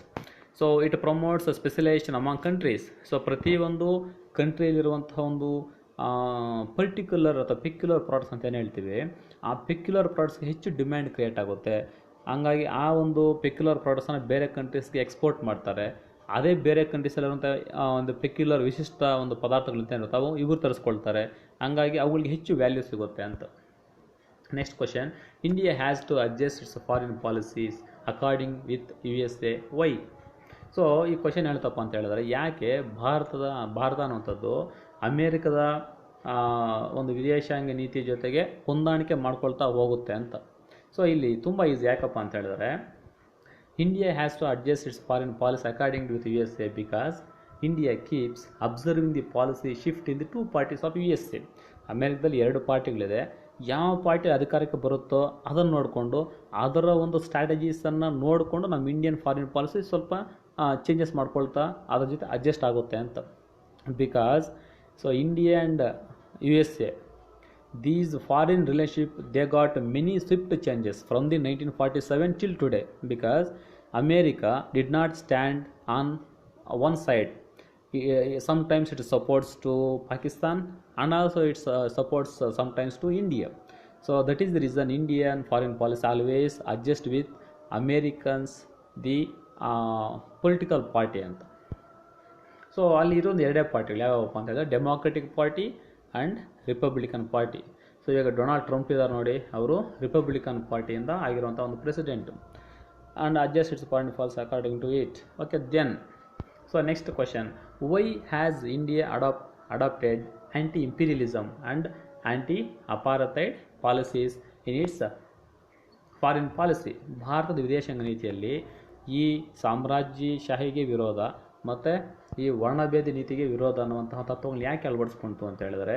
So it promotes specialisation among countries. So ಪ್ರತಿಯೊಂದು ಕಂಟ್ರಿಯಲ್ಲಿರುವಂತಹ ಒಂದು ಪರ್ಟಿಕ್ಯುಲರ್ ಅಥವಾ ಪಿಕ್ಯುಲರ್ ಪ್ರಾಡಕ್ಟ್ಸ್ ಅಂತ ಏನು ಹೇಳ್ತೀವಿ, ಆ ಪಿಕ್ಯುಲರ್ ಪ್ರಾಡಕ್ಟ್ಸ್ಗೆ ಹೆಚ್ಚು ಡಿಮ್ಯಾಂಡ್ ಕ್ರಿಯೇಟ್ ಆಗುತ್ತೆ. ಹಂಗಾಗಿ ಆ ಒಂದು ಪಿಕ್ಯುಲರ್ ಪ್ರಾಡಕ್ಟ್ಸನ್ನು ಬೇರೆ ಕಂಟ್ರೀಸ್ಗೆ ಎಕ್ಸ್ಪೋರ್ಟ್ ಮಾಡ್ತಾರೆ. ಅದೇ ಬೇರೆ ಕಂಟ್ರೀಸಲ್ಲಿರುವಂಥ ಒಂದು ಪಿಕ್ಯುಲರ್ ವಿಶಿಷ್ಟ ಒಂದು ಪದಾರ್ಥಗಳು ಅಂತ ಇರುತ್ತೆ, ಅವು ಇವರು ತರಿಸ್ಕೊಳ್ತಾರೆ. ಹಂಗಾಗಿ ಅವುಗಳಿಗೆ ಹೆಚ್ಚು ವ್ಯಾಲ್ಯೂ ಸಿಗುತ್ತೆ ಅಂತ. Next question, India has to adjust its foreign policies according with USA. Why? So ಈ ಕ್ವಶನ್ ಹೇಳ್ತಪ್ಪ ಅಂತ ಹೇಳಿದ್ರೆ, ಯಾಕೆ ಭಾರತ ಅನ್ನುವಂಥದ್ದು ಅಮೇರಿಕದ ಒಂದು ವಿದೇಶಾಂಗ ನೀತಿ ಜೊತೆಗೆ ಹೊಂದಾಣಿಕೆ ಮಾಡ್ಕೊಳ್ತಾ ಹೋಗುತ್ತೆ ಅಂತ. ಸೊ ಇಲ್ಲಿ ತುಂಬ ಈಸಿ ಯಾಕಪ್ಪ ಅಂತ ಹೇಳಿದ್ರೆ, India has to adjust its foreign policy according to the USA because India keeps observing the policy shift in the two parties of USA. ಅಮೆರಿಕದಲ್ಲಿ 2 ಪಾರ್ಟಿಗಳಿದೆ. ಯಾವ ಪಾರ್ಟಿ ಅಧಿಕಾರಕ್ಕೆ ಬರುತ್ತೋ ಅದನ್ನು ನೋಡಿಕೊಂಡು ಅದರ ಒಂದು ಸ್ಟ್ರಾಟಜೀಸನ್ನು ನೋಡಿಕೊಂಡು ನಮ್ಮ ಇಂಡಿಯನ್ ಫಾರಿನ್ ಪಾಲಿಸಿ ಸ್ವಲ್ಪ ಚೇಂಜಸ್ ಮಾಡ್ಕೊಳ್ತಾ ಅದ್ರ ಜೊತೆ ಅಡ್ಜಸ್ಟ್ ಆಗುತ್ತೆ ಅಂತ. Because so India and USA, these foreign relationship they got many swift changes from the 1947 till today because America did not stand on one side. Sometimes it supports to Pakistan and also it supports sometimes to India. So that is the reason Indian foreign policy always adjust with Americans the political party ಅಂತ. ಸೊ ಅಲ್ಲಿ ಇರೋದು 2 ಪಾರ್ಟಿಗಳು ಯಾವ್ಯಾವಪ್ಪ ಅಂತ ಹೇಳಿದ್ರೆ Democratic Party and Republican Party. So ಇವಾಗ ಡೊನಾಲ್ಡ್ ಟ್ರಂಪ್ ಇದ್ದಾರೆ ನೋಡಿ, ಅವರು ರಿಪಬ್ಲಿಕನ್ ಪಾರ್ಟಿಯಿಂದ ಆಗಿರುವಂಥ ಒಂದು president. And adjust its foreign policy according to it. Okay, then so next question, why has India adopted anti imperialism and anti apartheid policies in its foreign policy? ಭಾರತದ ವಿದೇಶಾಂಗ ನೀತಿಯಲ್ಲಿ ಈ ಸಾಮ್ರಾಜ್ಯಶಾಹಿಗೆ ವಿರೋಧ ಮತ್ತು ಈ ವರ್ಣಭೇದ ನೀತಿಗೆ ವಿರೋಧ ಅನ್ನುವಂತಹ ತತ್ವಗಳು ಯಾಕೆ ಅಳವಡಿಸ್ಕೊಂತು ಅಂತ ಹೇಳಿದ್ರೆ,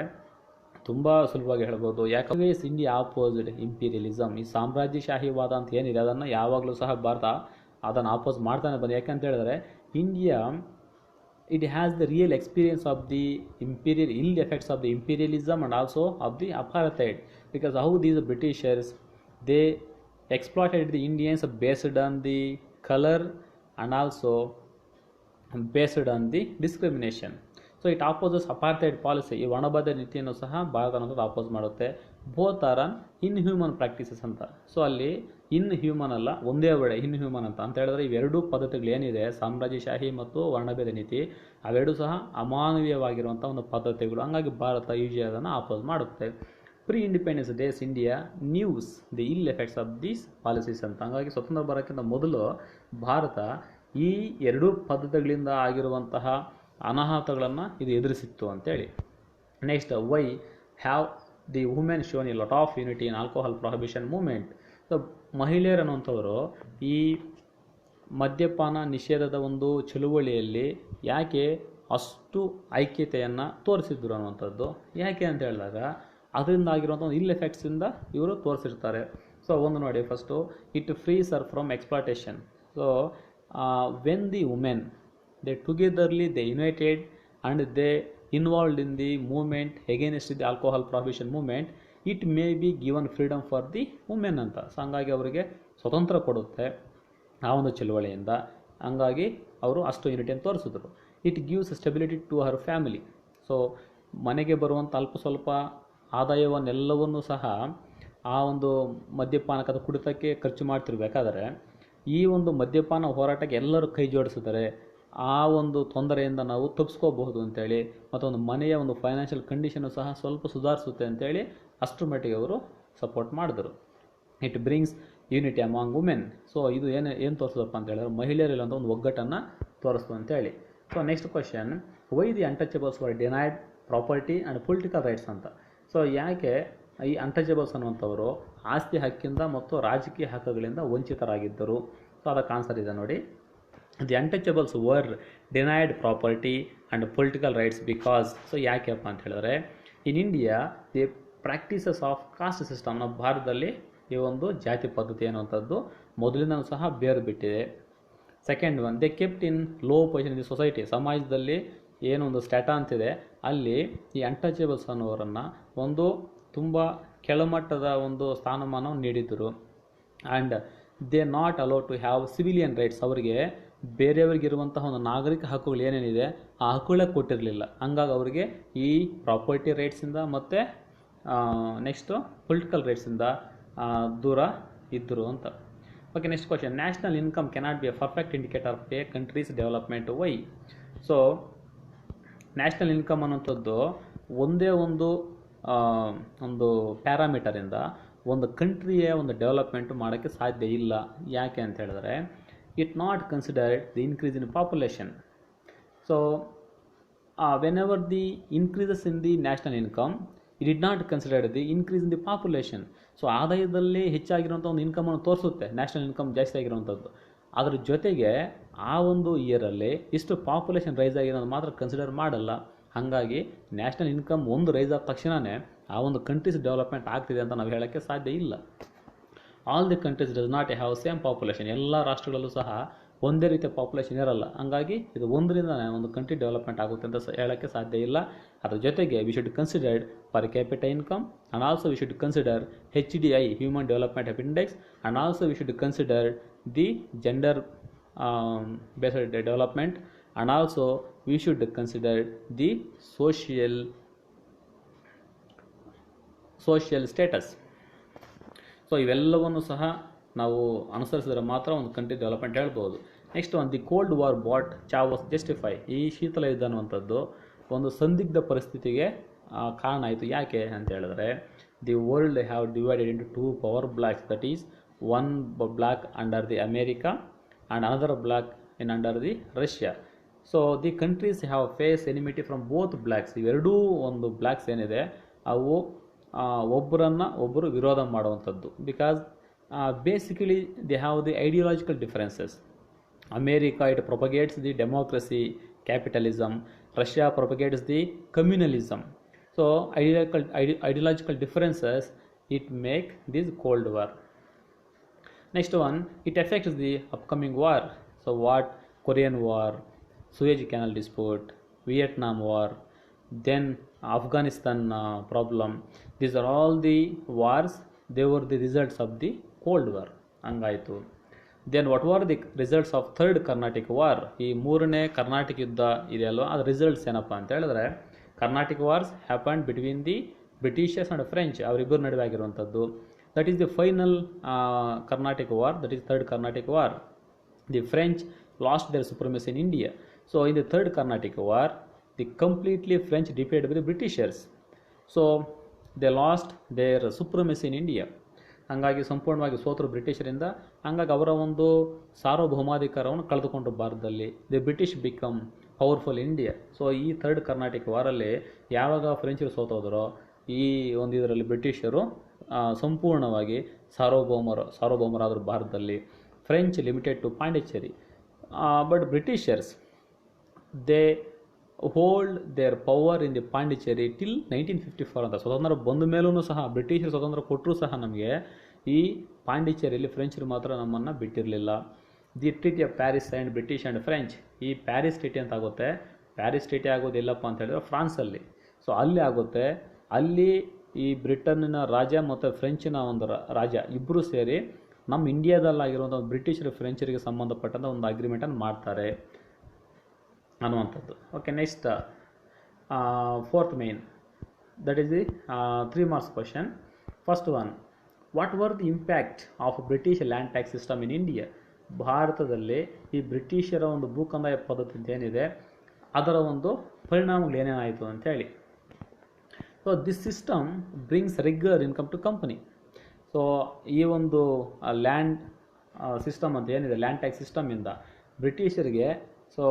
ತುಂಬ ಸುಲಭವಾಗಿ ಹೇಳ್ಬೋದು. ಯಾಕಂದರೆ ಇಂಡಿಯಾ ಆಪೋಸಿಡ್ ಇಂಪೀರಿಯಲಿಸಮ್, ಈ ಸಾಮ್ರಾಜ್ಯಶಾಹಿವಾದ ಅಂತ ಏನಿದೆ ಅದನ್ನು ಯಾವಾಗಲೂ ಸಹ ಭಾರತ ಅದನ್ನು ಆಪೋಸ್ ಮಾಡ್ತಾನೆ ಬಂದು. ಯಾಕಂತ ಹೇಳಿದ್ರೆ India it has the real experience of the imperial ill effects of the imperialism and also of the apartheid. Because how these Britishers they exploited the Indians based on the color and also based on the discrimination. So it opposes apartheid policy. ಈ ವರ್ಣಭೇದ ನೀತಿಯನ್ನು ಸಹ ಭಾರತ ಅನ್ನೋದು ಆಪೋಸ್ ಮಾಡುತ್ತೆ. Both are on inhuman practices ಅಂತ. ಸೊ ಅಲ್ಲಿ ಇನ್ಹ್ಯೂಮನ್ ಅಲ್ಲ, ಒಂದೇ ವರ್ಡ್ ಇನ್ಹ್ಯೂಮನ್ ಅಂತ ಹೇಳಿದ್ರೆ ಇವೆರಡೂ ಪದ್ಧತಿಗಳು ಏನಿದೆ, ಸಾಮ್ರಾಜ್ಯಶಾಹಿ ಮತ್ತು ವರ್ಣಭೇದ ನೀತಿ, ಅವೆರಡೂ ಸಹ ಅಮಾನವೀಯವಾಗಿರುವಂಥ ಒಂದು ಪದ್ಧತಿಗಳು. ಹಂಗಾಗಿ ಭಾರತ ಯೂಶಲಿ ಅದನ್ನು ಆಪೋಸ್ ಮಾಡುತ್ತೆ. Pre independence days India news the ill effects of these policies ಅಂತ. ಹಾಗಾಗಿ ಸ್ವತಂತ್ರ ಬರೋಕ್ಕಿಂತ ಮೊದಲು ಭಾರತ ಈ ಎರಡೂ ಪದ್ಧತಿಗಳಿಂದ ಆಗಿರುವಂತಹ ಅನಾಹುತಗಳನ್ನು ಇದು ಎದುರಿಸಿತ್ತು ಅಂತೇಳಿ. Next, why have the women shown A lot of unity in alcohol prohibition movement? So ಮಹಿಳೆಯರು ಅನ್ನುವಂಥವರು ಈ ಮದ್ಯಪಾನ ನಿಷೇಧದ ಒಂದು ಚಳುವಳಿಯಲ್ಲಿ ಯಾಕೆ ಅಷ್ಟು ಐಕ್ಯತೆಯನ್ನು ತೋರಿಸಿದ್ರು ಅನ್ನುವಂಥದ್ದು. ಯಾಕೆ ಅಂತ ಹೇಳಿದಾಗ ಅದರಿಂದ ಆಗಿರುವಂಥ ಒಂದು ಇಲ್ ಎಫೆಕ್ಟ್ಸಿಂದ ಇವರು ತೋರಿಸಿರ್ತಾರೆ. ಸೊ ಒಂದು ನೋಡಿ, first it frees her from exploitation. So when the women they togetherly they united and they involved in the movement against the alcohol prohibition movement, it may be given freedom for the women ಅಂತ. ಸೊ ಹಂಗಾಗಿ ಅವರಿಗೆ ಸ್ವತಂತ್ರ ಕೊಡುತ್ತೆ ಆ ಒಂದು ಚಳುವಳಿಯಿಂದ. ಹಂಗಾಗಿ ಅವರು ಅಷ್ಟು ಯೂನಿಟಿಯನ್ನು ತೋರಿಸಿದ್ರು. It gives stability to her family. So ಮನೆಗೆ ಬರುವಂಥ ಅಲ್ಪ ಸ್ವಲ್ಪ ಆದಾಯವನ್ನೆಲ್ಲವನ್ನೂ ಸಹ ಆ ಒಂದು ಮದ್ಯಪಾನಕದ ಕುಡಿತಕ್ಕೆ ಖರ್ಚು ಮಾಡ್ತಿರ್ಬೇಕಾದ್ರೆ ಈ ಒಂದು ಮದ್ಯಪಾನ ಹೋರಾಟಕ್ಕೆ ಎಲ್ಲರೂ ಕೈ ಜೋಡಿಸಿದ್ದಾರೆ. ಆ ಒಂದು ತೊಂದರೆಯಿಂದ ನಾವು ತಪ್ಪಿಸ್ಕೋಬಹುದು ಅಂತೇಳಿ, ಮತ್ತು ಒಂದು ಮನೆಯ ಒಂದು ಫೈನಾನ್ಷಿಯಲ್ ಕಂಡೀಷನ್ನು ಸಹ ಸ್ವಲ್ಪ ಸುಧಾರಿಸುತ್ತೆ ಅಂತೇಳಿ ಅಷ್ಟರ ಮಟ್ಟಿಗೆ ಅವರು ಸಪೋರ್ಟ್ ಮಾಡಿದ್ರು. It brings unity among women. So ಇದು ಏನು ತೋರಿಸೋದಪ್ಪ ಅಂತ ಹೇಳಿದ್ರೆ ಮಹಿಳೆಯರಿಲ್ಲ ಅಂತ ಒಂದು ಒಗ್ಗಟ್ಟನ್ನು ತೋರಿಸ್ತು ಅಂತೇಳಿ. So next question, why the untouchables were denied property and political rights ಅಂತ. ಸೊ ಯಾಕೆ ಈ ಅನ್ಟಚಬಲ್ಸ್ ಅನ್ನುವಂಥವರು ಆಸ್ತಿ ಹಕ್ಕಿಂದ ಮತ್ತು ರಾಜಕೀಯ ಹಕ್ಕುಗಳಿಂದ ವಂಚಿತರಾಗಿದ್ದರು? ಸೊ ಅದಕ್ಕೆ ಆನ್ಸರ್ ಇದೆ ನೋಡಿ. The untouchables were denied property and political rights because. So ಯಾಕೆಪ್ಪ ಅಂತ ಹೇಳಿದ್ರೆ in India the practices of caste system. ನಮ್ಮ ಭಾರತದಲ್ಲಿ ಈ ಒಂದು ಜಾತಿ ಪದ್ಧತಿ ಅನ್ನುವಂಥದ್ದು ಮೊದಲಿಂದಲೂ ಸಹ ಬೇರು ಬಿಟ್ಟಿದೆ. Second one, they kept in low position in the society. ಸಮಾಜದಲ್ಲಿ ಏನೊಂದು ಸ್ಟ್ಯಾಟ ಅಂತಿದೆ ಅಲ್ಲಿ ಈ ಅನ್ಟಚಬಲ್ಸ್ ಅನ್ನೋರನ್ನು ಒಂದು ತುಂಬ ಕೆಳಮಟ್ಟದ ಒಂದು ಸ್ಥಾನಮಾನವನ್ನು ನೀಡಿದರು. And they not allow to have civilian rights. ಅವರಿಗೆ ಬೇರೆಯವರಿಗಿರುವಂತಹ ಒಂದು ನಾಗರಿಕ ಹಕ್ಕುಗಳು ಏನೇನಿದೆ ಆ ಹಕ್ಕುಗಳೇ ಕೊಟ್ಟಿರಲಿಲ್ಲ. ಹಂಗಾಗಿ ಅವರಿಗೆ ಈ ಪ್ರಾಪರ್ಟಿ ರೈಟ್ಸಿಂದ ಮತ್ತು ನೆಕ್ಸ್ಟು ಪೊಲಿಟಿಕಲ್ ರೈಟ್ಸಿಂದ ದೂರ ಇದ್ದರು ಅಂತ. Okay, next question, national income cannot be a perfect indicator of a country's development. Why? So national income ಅನ್ನೋಂಥದ್ದು ಒಂದೇ ಒಂದು ಪ್ಯಾರಾಮೀಟರಿಂದ ಒಂದು ಕಂಟ್ರಿಯ ಒಂದು ಡೆವಲಪ್ಮೆಂಟು ಮಾಡೋಕ್ಕೆ ಸಾಧ್ಯ ಇಲ್ಲ. ಯಾಕೆ ಅಂತ ಹೇಳಿದ್ರೆ it not considered the increase in population. So whenever the increases in the national income, it did not consider the increase in the population. So ಆದಾಯದಲ್ಲಿ ಹೆಚ್ಚಾಗಿರುವಂಥ ಒಂದು ಇನ್ಕಮನ್ನು ತೋರಿಸುತ್ತೆ, ನ್ಯಾಷನಲ್ ಇನ್ಕಮ್ ಜಾಸ್ತಿ ಆಗಿರುವಂಥದ್ದು. ಅದ್ರ ಜೊತೆಗೆ ಆ ಒಂದು ಇಯರಲ್ಲಿ ಇಷ್ಟು ಪಾಪ್ಯುಲೇಷನ್ ರೈಸ್ ಆಗಿರೋದು ಮಾತ್ರ ಕನ್ಸಿಡರ್ ಮಾಡಲ್ಲ. ಹಾಗಾಗಿ ನ್ಯಾಷನಲ್ ಇನ್ಕಮ್ ಒಂದು ರೈಸ್ ಆದ ತಕ್ಷಣವೇ ಆ ಒಂದು ಕಂಟ್ರೀಸ್ ಡೆವಲಪ್ಮೆಂಟ್ ಆಗ್ತಿದೆ ಅಂತ ನಾವು ಹೇಳೋಕ್ಕೆ ಸಾಧ್ಯ ಇಲ್ಲ. All the countries does not have same population. ಎಲ್ಲ ರಾಷ್ಟ್ರಗಳಲ್ಲೂ ಸಹ ಒಂದೇ ರೀತಿಯ ಪಾಪ್ಯುಲೇಷನ್ ಇರಲ್ಲ. ಹಂಗಾಗಿ ಇದು ಒಂದರಿಂದನೇ ಒಂದು ಕಂಟ್ರಿ ಡೆವಲಪ್ಮೆಂಟ್ ಆಗುತ್ತೆ ಅಂತ ಹೇಳೋಕ್ಕೆ ಸಾಧ್ಯ ಇಲ್ಲ. ಅದ್ರ ಜೊತೆಗೆ we should considered per capital income, and also we should consider HDI, human development index, and also we should consider the gender based development, and also we should consider the social status. So ಇವೆಲ್ಲವನ್ನು ಸಹ ನಾವು ಅನುಸರಿಸಿದ್ರೆ ಮಾತ್ರ ಒಂದು ಕಂಟ್ರಿ ಡೆವಲಪ್ಮೆಂಟ್ ಹೇಳ್ಬೋದು. ನೆಕ್ಸ್ಟ್ ಒಂದು the cold war brought chaos justify. ಈ ಶೀತಲ ಯುದ್ಧ ಅನ್ನುವಂಥದ್ದು ಒಂದು ಸಂದಿಗ್ಧ ಪರಿಸ್ಥಿತಿಗೆ ಕಾರಣ ಆಯಿತು. ಯಾಕೆ ಅಂತ ಹೇಳಿದ್ರೆ, the world have divided into 2 power blocks, that is one block under the America and another block in under the Russia. So the countries have faced enmity from both blacks. ಇವೆರಡೂ ಒಂದು ಬ್ಲಾಕ್ಸ್ ಏನಿದೆ ಅವು ಒಬ್ಬರು ವಿರೋಧ ಮಾಡುವಂಥದ್ದು. Because basically they have the ideological differences. America, it propagates the democracy, capitalism. Russia propagates the communalism. So ideological differences, it make this Cold War. Next one, it affects the upcoming war. So what? Korean War, Suez Canal dispute, Vietnam War, then Afghanistan problem. These are all the wars. They were the results of the Cold War. Angaitu. Then what were the results of third Carnatic War? ಈ ಮೂರನೇ ಕರ್ನಾಟಕ ಯುದ್ಧ ಇದೆಯಲ್ವ, ಅದ್ರ ರಿಸಲ್ಟ್ಸ್ ಏನಪ್ಪ ಅಂತ ಹೇಳಿದ್ರೆ, Carnatic wars happen between the Britishers and French. ಅವರಿಬ್ಬರು ನಡುವೆ ಆಗಿರುವಂಥದ್ದು. That is the final Carnatic war, that is third Carnatic war. The French lost their ಸುಪ್ರಮಸಿ in India. So in the third Carnatic war, the completely French defeated by the Britishers. So they lost their ಸುಪ್ರಮಸಿ in India. ಹಾಗಾಗಿ ಸಂಪೂರ್ಣವಾಗಿ ಸೋತರು ಬ್ರಿಟಿಷರಿಂದ. ಹಾಗಾಗಿ ಅವರ ಒಂದು ಸಾರ್ವಭೌಮಾಧಿಕಾರವನ್ನು ಕಳೆದುಕೊಂಡ್ರು ಭಾರತದಲ್ಲಿ. The British become powerful India. So ಈ ಥರ್ಡ್ ಕರ್ನಾಟಿಕ್ ವಾರಲ್ಲಿ ಯಾವಾಗ ಫ್ರೆಂಚರು ಸೋತೋದರೋ, ಈ ಒಂದು ಇದರಲ್ಲಿ ಬ್ರಿಟಿಷರು ಸಂಪೂರ್ಣವಾಗಿ ಸಾರ್ವಭೌಮರಾದರು ಭಾರತದಲ್ಲಿ. French limited to Pondicherry. But Britishers they hold their power in the Pondicherry till 1954 ಅಂತ. ಸ್ವತಂತ್ರ ಬಂದ ಮೇಲೂ ಸಹ, ಬ್ರಿಟಿಷರು ಸ್ವತಂತ್ರ ಕೊಟ್ಟರೂ ಸಹ ನಮಗೆ ಈ ಪಾಂಡಿಚೇರಿಯಲ್ಲಿ ಫ್ರೆಂಚರು ಮಾತ್ರ ನಮ್ಮನ್ನು ಬಿಟ್ಟಿರಲಿಲ್ಲ. The treaty of Paris and British and French. ಈ ಪ್ಯಾರಿಸ್ ಟ್ರೀಟಿ ಅಂತ ಆಗುತ್ತೆ. ಪ್ಯಾರಿಸ್ ಟ್ರೀಟಿ ಆಗೋದು ಎಲ್ಲಪ್ಪ ಅಂತ ಹೇಳಿದ್ರೆ ಫ್ರಾನ್ಸಲ್ಲಿ. ಸೊ ಅಲ್ಲಿ ಆಗುತ್ತೆ. ಅಲ್ಲಿ ಈ ಬ್ರಿಟನ್ನಿನ ರಾಜ ಮತ್ತು ಫ್ರೆಂಚಿನ ಒಂದು ರಾಜ ಇಬ್ಬರು ಸೇರಿ ನಮ್ಮ ಇಂಡಿಯಾದಲ್ಲಾಗಿರುವಂಥ ಬ್ರಿಟಿಷರು ಫ್ರೆಂಚರಿಗೆ ಸಂಬಂಧಪಟ್ಟಂಥ ಒಂದು ಅಗ್ರಿಮೆಂಟನ್ನು ಮಾಡ್ತಾರೆ ಅನ್ನುವಂಥದ್ದು. Okay, next fourth main, that is the 3 marks question. First one, what were the impact of British land tax system in India? ಭಾರತದಲ್ಲಿ ಈ ಬ್ರಿಟಿಷರ ಒಂದು ಭೂಕಂದಾಯ ಪದ್ಧತಿ ಏನಿದೆ ಅದರ ಒಂದು ಪರಿಣಾಮಗಳು ಏನೇನಾಯಿತು ಅಂತೇಳಿ. So this system brings regular income to company. So ಈ ಒಂದು ಲ್ಯಾಂಡ್ ಸಿಸ್ಟಮ್ ಅಂತ ಏನಿದೆ, ಲ್ಯಾಂಡ್ ಟ್ಯಾಕ್ಸ್ ಸಿಸ್ಟಮಿಂದ ಬ್ರಿಟಿಷರಿಗೆ ಸೊ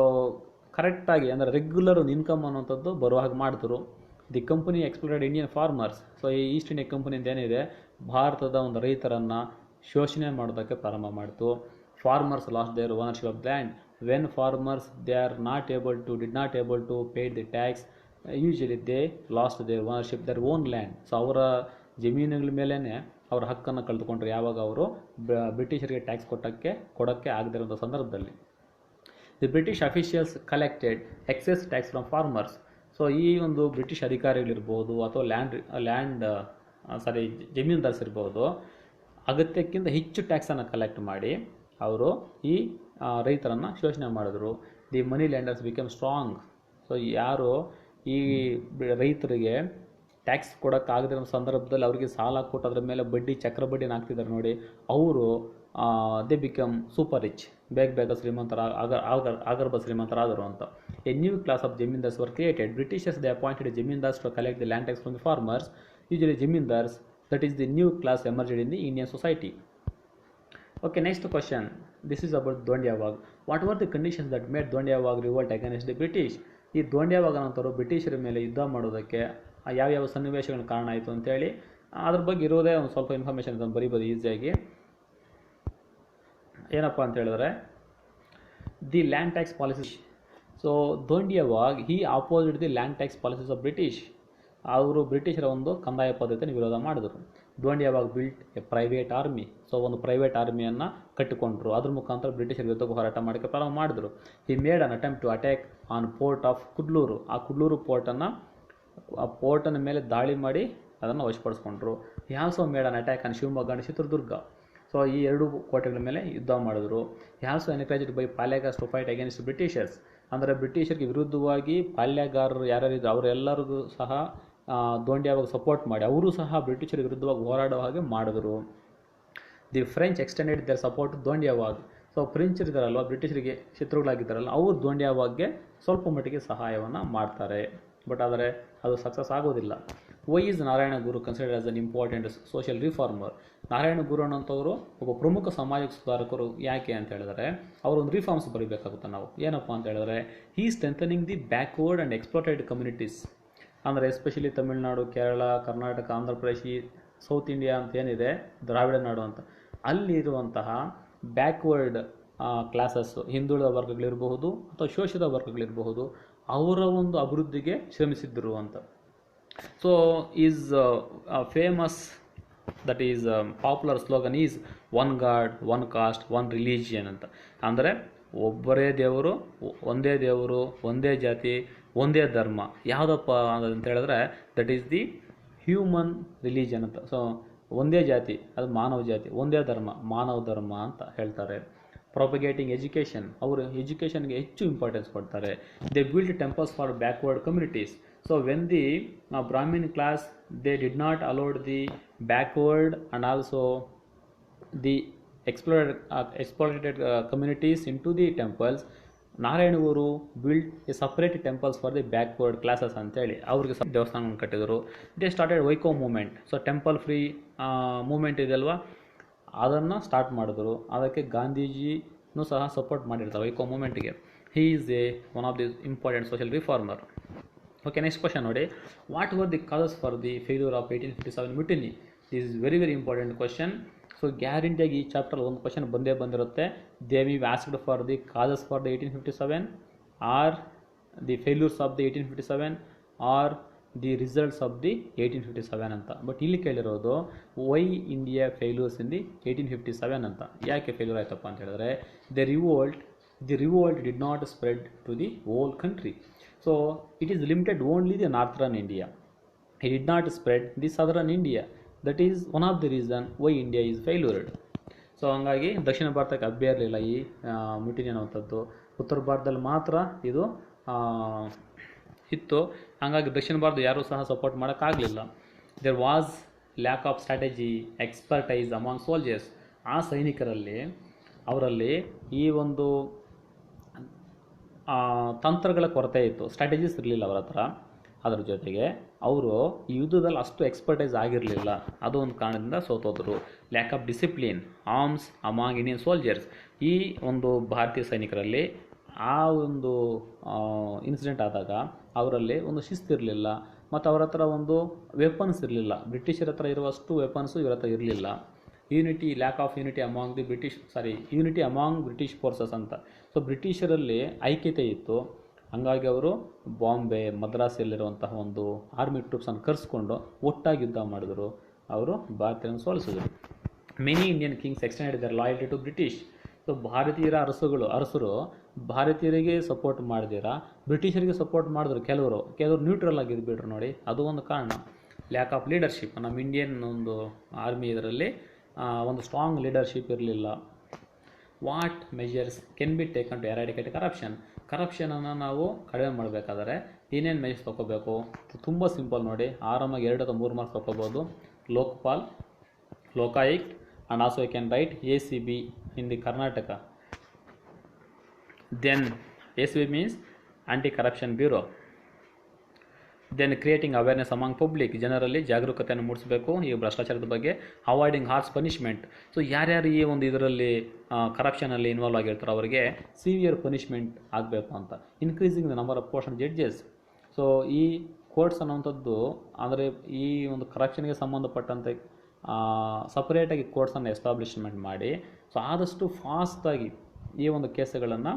ಕರೆಕ್ಟಾಗಿ ಅಂದರೆ ರೆಗ್ಯುಲರ್ ಒಂದು ಇನ್ಕಮ್ ಅನ್ನುವಂಥದ್ದು ಬರುವ ಹಾಗೆ ಮಾಡಿದ್ರು. The company explored Indian farmers. So ಈ ಈಸ್ಟ್ ಇಂಡಿಯಾ ಕಂಪನಿಯಿಂದ ಏನಿದೆ ಭಾರತದ ಒಂದು ರೈತರನ್ನು ಶೋಷಣೆ ಮಾಡೋದಕ್ಕೆ ಪ್ರಾರಂಭ ಮಾಡಿತು. Farmers lost their ownership of land. When farmers they are did not able to pay the tax, usually they last their ownership their own land. So ಅವರ ಜಮೀನುಗಳ ಮೇಲೇ ಅವರ ಹಕ್ಕನ್ನು ಕಳೆದುಕೊಂಡ್ರು ಯಾವಾಗ ಅವರು ಬ್ರಿಟಿಷರಿಗೆ ಟ್ಯಾಕ್ಸ್ ಕೊಡೋಕ್ಕೆ ಆಗದಿರೋಂಥ ಸಂದರ್ಭದಲ್ಲಿ. The British officials collected excess tax from farmers. So ಈ ಒಂದು ಬ್ರಿಟಿಷ್ ಅಧಿಕಾರಿಗಳಿರ್ಬೋದು ಅಥವಾ ಜಮೀನ್ದಾರ್ಸ್ ಇರ್ಬೋದು, ಅಗತ್ಯಕ್ಕಿಂತ ಹೆಚ್ಚು ಟ್ಯಾಕ್ಸನ್ನು ಕಲೆಕ್ಟ್ ಮಾಡಿ ಅವರು ಈ ರೈತರನ್ನು ಶೋಷಣೆ ಮಾಡಿದ್ರು. The money lenders become strong. So ಯಾರು ಈ ರೈತರಿಗೆ ಟ್ಯಾಕ್ಸ್ ಕೊಡೋಕ್ಕಾಗದಿರೋ ಸಂದರ್ಭದಲ್ಲಿ ಅವರಿಗೆ ಸಾಲ ಕೊಟ್ಟು ಅದರ ಮೇಲೆ ಚಕ್ರ ಬಡ್ಡಿನ ಹಾಕ್ತಿದ್ದಾರೆ ನೋಡಿ, ಅವರು ದೇ ಬಿಕಮ್ ಸೂಪರ್ ರಿಚ್. ಬೇಗ ಆಗರ್ಭ ಶ್ರೀಮಂತರಾದರು ಅಂತ. A new class of zamindars were created. Britishers they appointed zamindars to collect the land tax from the farmers. Usually zamindars, that is the new class emerged in the Indian society. Okay, next question. This is about Dondia Wag. What were the conditions that made Dondia Wag revolt against the British? ಈ ದೋಂಡ್ಯವಾಗನಂತರು ಬ್ರಿಟಿಷರ ಮೇಲೆ ಯುದ್ಧ ಮಾಡೋದಕ್ಕೆ ಯಾವ್ಯಾವ ಸನ್ನಿವೇಶಗಳ ಕಾರಣ ಆಯಿತು ಅಂತೇಳಿ ಅದ್ರ ಬಗ್ಗೆ ಇರೋದೇ ಒಂದು ಸ್ವಲ್ಪ ಇನ್ಫಾರ್ಮೇಷನ್ ಇದನ್ನು ಬರೀಬೋದು ಈಸಿಯಾಗಿ. ಏನಪ್ಪ ಅಂತ ಹೇಳಿದ್ರೆ the land tax policy. So Dhondia Wagh he opposite the land tax policies of British. ಅವರು ಬ್ರಿಟಿಷರ ಒಂದು ಕಂದಾಯ ಪದ್ಧತಿಯನ್ನು ವಿರೋಧ ಮಾಡಿದರು. Dhondia Wagh built a private army. So ಒಂದು ಪ್ರೈವೇಟ್ ಆರ್ಮಿಯನ್ನು ಕಟ್ಟಿಕೊಂಡ್ರು. ಅದ್ರ ಮುಖಾಂತರ ಬ್ರಿಟಿಷರ ವಿರುದ್ಧ ಹೋರಾಟ ಮಾಡೋಕ್ಕೆ ಪ್ರಾರಂಭ ಮಾಡಿದ್ರು. He made an attempt to attack on port of Cuddalore. ಆ ಕುಡ್ಲೂರು ಪೋರ್ಟನ್ನು ಮೇಲೆ ದಾಳಿ ಮಾಡಿ ಅದನ್ನು ವಶಪಡಿಸ್ಕೊಂಡ್ರು. He also made an attack on Shivamogga and Chitradurga. So ಈ ಎರಡು ಕೋಟೆಗಳ ಮೇಲೆ ಯುದ್ಧ ಮಾಡಿದ್ರು. He also encouraged by palegars to fight against Britishers. ಅಂದರೆ ಬ್ರಿಟಿಷರಿಗೆ ವಿರುದ್ಧವಾಗಿ ಪಾಳ್ಯಗಾರರು ಯಾರ್ಯಾರಿದ್ರು ಅವರೆಲ್ಲರಿಗೂ ಸಹ ದೋಂಡ್ಯವಾಗ್ ಸಪೋರ್ಟ್ ಮಾಡಿ ಅವರು ಸಹ ಬ್ರಿಟಿಷರ ವಿರುದ್ಧವಾಗಿ ಹೋರಾಡೋ ಹಾಗೆ ಮಾಡಿದ್ರು. The French extended their support Dhondia Wagh. So ಫ್ರೆಂಚರು ಇದ್ದಾರಲ್ವ, ಬ್ರಿಟಿಷರಿಗೆ ಶತ್ರುಗಳಾಗಿದ್ದಾರಲ್ಲ, ಅವರು ದೋಂಡ್ಯವಾಗ್ಗೆ ಸ್ವಲ್ಪ ಮಟ್ಟಿಗೆ ಸಹಾಯವನ್ನು ಮಾಡ್ತಾರೆ. ಬಟ್ ಆದರೆ ಅದು ಸಕ್ಸಸ್ ಆಗೋದಿಲ್ಲ. Why is Narayana Guru considered as an important social reformer. Narayana Guru ಅನ್ನೋಂಥವರು ಒಬ್ಬ ಪ್ರಮುಖ ಸಾಮಾಜಿಕ ಸುಧಾರಕರು. ಯಾಕೆ ಅಂತ ಹೇಳಿದ್ರೆ ಅವರೊಂದು ರಿಫಾರ್ಮ್ಸ್ ಬರೀಬೇಕಾಗುತ್ತೆ ನಾವು. ಏನಪ್ಪ ಅಂತ ಹೇಳಿದ್ರೆ he strengthening the backward and exploited communities. ಅಂದರೆ especially Tamil Nadu, Kerala, Karnataka, Andhra Pradesh, South India ಅಂತ ಏನಿದೆ, ದ್ರಾವಿಡ ನಾಡು ಅಂತ, ಅಲ್ಲಿರುವಂತಹ ಬ್ಯಾಕ್ವರ್ಡ್ ಕ್ಲಾಸಸ್ಸು, ಹಿಂದುಳಿದ ವರ್ಗಗಳಿರಬಹುದು ಅಥವಾ ಶೋಷಿತ ವರ್ಗಗಳಿರಬಹುದು, ಅವರ ಒಂದು ಅಭಿವೃದ್ಧಿಗೆ ಶ್ರಮಿಸಿದ್ದರು ಅಂತ. So is famous that is popular slogan is one god, one cost, one religion ಅಂತ. ಅಂದರೆ ಒಬ್ಬರೇ ದೇವರು, ಒಂದೇ ಜಾತಿ, ಒಂದೇ ಧರ್ಮ. ಯಾವುದಪ್ಪ ಅಂತ ಹೇಳಿದ್ರೆ that is the human religion ಅಂತ. ಸೊ ಒಂದೇ ಜಾತಿ, ಅದು ಮಾನವ ಜಾತಿ, ಒಂದೇ ಧರ್ಮ ಮಾನವ ಧರ್ಮ ಅಂತ ಹೇಳ್ತಾರೆ. ಪ್ರೊಪಗೇಟಿಂಗ್ ಎಜುಕೇಷನ್, ಅವರು ಎಜುಕೇಷನ್ಗೆ ಹೆಚ್ಚು ಇಂಪಾರ್ಟೆನ್ಸ್ ಕೊಡ್ತಾರೆ. They build temples for backward communities. So when the brahmin class they did not allowed the backward and also the exploited communities into the temples. Narayana Guru build a separate temples for the backward classes ಅಂತೇಳಿ ಅವ್ರಿಗೆ ದೇವಸ್ಥಾನವನ್ನು ಕಟ್ಟಿದರು. They started Vaikom movement. So temple free movement ಇದೆಯಲ್ವಾ, ಅದನ್ನು ಸ್ಟಾರ್ಟ್ ಮಾಡಿದ್ರು. ಅದಕ್ಕೆ ಗಾಂಧೀಜಿನೂ ಸಹ ಸಪೋರ್ಟ್ ಮಾಡಿರ್ತಾರೆ ವೈಕೋ ಮೂಮೆಂಟ್ಗೆ. He is one of the important social reformer. Okay, next question ನೋಡಿ. What were the causes for the failure of 1857 mutiny? This is very important question. So ಗ್ಯಾರಂಟಿಯಾಗಿ ಈ ಚಾಪ್ಟರ್ ಒಂದು ಕ್ವಶನ್ ಬಂದಿರುತ್ತೆ. They we asked for the causes for the 1857 or the failures of the 1857 or the results of the 1857 ಅಂತ. ಬಟ್ ಇಲ್ಲಿ ಕೇಳಿರೋದು why India failures in the 1857 ಅಂತ. ಯಾಕೆ ಫೇಲ್ಯೂರ್ ಆಯ್ತಪ್ಪ ಅಂತ ಹೇಳಿದ್ರೆ the revolt did not spread to the whole country. So it is limited only the northern India. It did not spread the southern India. That is one of the reason why India is failured. So ಹಂಗಾಗಿ ದಕ್ಷಿಣ ಭಾರತಕ್ಕೆ ಹಬ್ಬೇ ಇರಲಿಲ್ಲ ಈ ಮ್ಯೂಟಿನಿ ಅನ್ನುವಂಥದ್ದು. ಉತ್ತರ ಭಾರತದಲ್ಲಿ ಮಾತ್ರ ಇದು ಇತ್ತು. ಹಾಗಾಗಿ ದಕ್ಷಿಣ ಭಾರತ ಯಾರೂ ಸಹ ಸಪೋರ್ಟ್ ಮಾಡೋಕ್ಕಾಗಲಿಲ್ಲ. There was lack of strategy, expertise among soldiers. ಆ ಸೈನಿಕರಲ್ಲಿ ಅವರಲ್ಲಿ ಈ ಒಂದು ತಂತ್ರಗಳ ಕೊರತೆ ಇತ್ತು, ಸ್ಟ್ರಾಟಜೀಸ್ ಇರಲಿಲ್ಲ ಅವರ ಹತ್ರ. ಅದರ ಜೊತೆಗೆ ಅವರು ಈ ಯುದ್ಧದಲ್ಲಿ ಅಷ್ಟು ಎಕ್ಸ್ಪರ್ಟೈಸ್ ಆಗಿರಲಿಲ್ಲ. ಅದು ಒಂದು ಕಾರಣದಿಂದ ಸೋತೋದ್ರು. Lack of discipline, arms among Indian soldiers. ಈ ಒಂದು ಭಾರತೀಯ ಸೈನಿಕರಲ್ಲಿ ಆ ಒಂದು ಇನ್ಸಿಡೆಂಟ್ ಆದಾಗ ಅವರಲ್ಲಿ ಒಂದು ಶಿಸ್ತಿರಲಿಲ್ಲ ಮತ್ತು ಅವರ ಹತ್ರ ಒಂದು ವೆಪನ್ಸ್ ಇರಲಿಲ್ಲ. ಬ್ರಿಟಿಷರ ಹತ್ರ ಇರುವಷ್ಟು ವೆಪನ್ಸು ಇವರ ಹತ್ರ ಇರಲಿಲ್ಲ. Lack of unity among the unity among British forces ಅಂತ. ಸೊ ಬ್ರಿಟಿಷರಲ್ಲಿ ಐಕ್ಯತೆ ಇತ್ತು. ಹಾಗಾಗಿ ಅವರು ಬಾಂಬೆ, ಮದ್ರಾಸಲ್ಲಿರುವಂತಹ ಒಂದು ಆರ್ಮಿ ಟ್ರೂಪ್ಸನ್ನು ಕರೆಸ್ಕೊಂಡು ಒಟ್ಟಾಗಿ ಯುದ್ಧ ಮಾಡಿದ್ರು. ಅವರು ಭಾರತೀಯರನ್ನು ಸೋಲಿಸಿದರು. Many Indian kings extended their loyalty to British. So ಭಾರತೀಯರ ಅರಸರು ಭಾರತೀಯರಿಗೆ ಸಪೋರ್ಟ್ ಮಾಡಿದಿರ ಬ್ರಿಟಿಷರಿಗೆ ಸಪೋರ್ಟ್ ಮಾಡಿದ್ರು. ಕೆಲವರು ನ್ಯೂಟ್ರಲ್ ಆಗಿದ್ಬಿಟ್ರು ನೋಡಿ, ಅದು ಒಂದು ಕಾರಣ. ಲ್ಯಾಕ್ ಆಫ್ ಲೀಡರ್ಶಿಪ್, ನಮ್ಮ ಇಂಡಿಯನ್ ಒಂದು ಆರ್ಮಿ ಇದರಲ್ಲಿ ಒಂದು ಸ್ಟ್ರಾಂಗ್ ಲೀಡರ್ಶಿಪ್ ಇರಲಿಲ್ಲ. What measures can be taken to eradicate ಕರಪ್ಷನನ್ನು ನಾವು ಕಡಿಮೆ ಮಾಡಬೇಕಾದರೆ ಏನೇನು ಮೆಜರ್ಸ್ ತೊಗೋಬೇಕು? ತುಂಬ ಸಿಂಪಲ್ ನೋಡಿ, ಆರಾಮಾಗಿ 2 ಅಥವಾ 3 ಮಾರ್ಕ್ಸ್ ತೊಗೋಬೋದು. Lokpal, Lokayukta, and also you can write ACB in the Karnataka. Then ACB means anti corruption bureau. Then creating awareness among public, ಜನರಲ್ಲಿ ಜಾಗರೂಕತೆಯನ್ನು ಮೂಡಿಸಬೇಕು ಈ ಭ್ರಷ್ಟಾಚಾರದ ಬಗ್ಗೆ. ಅವಾಯ್ಡಿಂಗ್ ಹಾರ್ಸ್ ಪನಿಷ್ಮೆಂಟ್, ಸೊ ಯಾರ್ಯಾರು ಈ ಒಂದು ಇದರಲ್ಲಿ ಕರಪ್ಷನಲ್ಲಿ ಇನ್ವಾಲ್ವ್ ಆಗಿರ್ತಾರೋ ಅವರಿಗೆ ಸಿವಿಯರ್ ಪನಿಷ್ಮೆಂಟ್ ಆಗಬೇಕು ಅಂತ. Increasing the number of courts and judges, so ಈ ಕೋರ್ಟ್ಸ್ ಅನ್ನೋಂಥದ್ದು ಅಂದರೆ ಈ ಒಂದು ಕರಪ್ಷನ್ಗೆ ಸಂಬಂಧಪಟ್ಟಂತೆ ಸಪ್ರೇಟಾಗಿ ಕೋರ್ಟ್ಸನ್ನು ಎಸ್ಟಾಬ್ಲಿಷ್ಮೆಂಟ್ ಮಾಡಿ, ಸೊ ಆದಷ್ಟು ಫಾಸ್ಟಾಗಿ ಈ ಒಂದು ಕೇಸುಗಳನ್ನು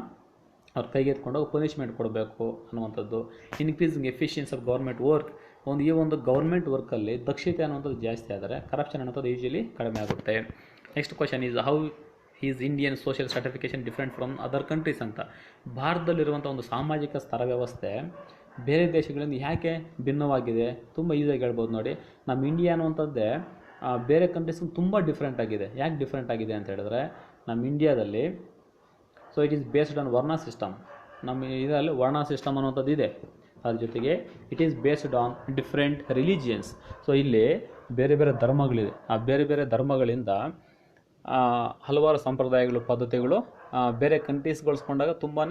ಅವ್ರ ಕೈಗೆತ್ಕೊಂಡೋಗಿ ಪನಿಷ್ಮೆಂಟ್ ಕೊಡಬೇಕು ಅನ್ನುವಂಥದ್ದು. Increasing efficiency of government work, ಈ ಒಂದು ಗೌರ್ಮೆಂಟ್ ವರ್ಕಲ್ಲಿ ದಕ್ಷತೆ ಅನ್ನುವಂಥದ್ದು ಜಾಸ್ತಿ ಆದರೆ ಕರಪ್ಷನ್ ಅನ್ನೋಂಥದ್ದು ಯೂಶಲಿ ಕಡಿಮೆ ಆಗುತ್ತೆ. Next question is how is Indian social certification different from other countries ಅಂತ. ಭಾರತದಲ್ಲಿರುವಂಥ ಒಂದು ಸಾಮಾಜಿಕ ಸ್ತರ ವ್ಯವಸ್ಥೆ ಬೇರೆ ದೇಶಗಳಿಂದ ಯಾಕೆ ಭಿನ್ನವಾಗಿದೆ? ತುಂಬ ಈಸಿಯಾಗಿ ಹೇಳ್ಬೋದು ನೋಡಿ. ನಮ್ಮ ಇಂಡಿಯಾ ಅನ್ನುವಂಥದ್ದೇ ಬೇರೆ ಕಂಟ್ರೀಸ್ಗೆ ತುಂಬ ಡಿಫ್ರೆಂಟ್ ಆಗಿದೆ. ಯಾಕೆ ಡಿಫ್ರೆಂಟ್ ಆಗಿದೆ ಅಂತ ಹೇಳಿದ್ರೆ, ನಮ್ಮ ಇಂಡಿಯಾದಲ್ಲಿ so it is based on ವರ್ಣ ಸಿಸ್ಟಮ್. ನಮ್ಮ ಇದರಲ್ಲಿ ವರ್ಣ ಸಿಸ್ಟಮ್ ಅನ್ನುವಂಥದ್ದು ಇದೆ. ಅದ್ರ ಜೊತೆಗೆ it is based on different religions. So ಇಲ್ಲಿ ಬೇರೆ ಬೇರೆ ಧರ್ಮಗಳಿದೆ. ಆ ಬೇರೆ ಬೇರೆ ಧರ್ಮಗಳಿಂದ ಹಲವಾರು ಸಂಪ್ರದಾಯಗಳು, ಪದ್ಧತಿಗಳು ಬೇರೆ ಕಂಟ್ರೀಸ್ಗೊಳಿಸ್ಕೊಂಡಾಗ ತುಂಬಾ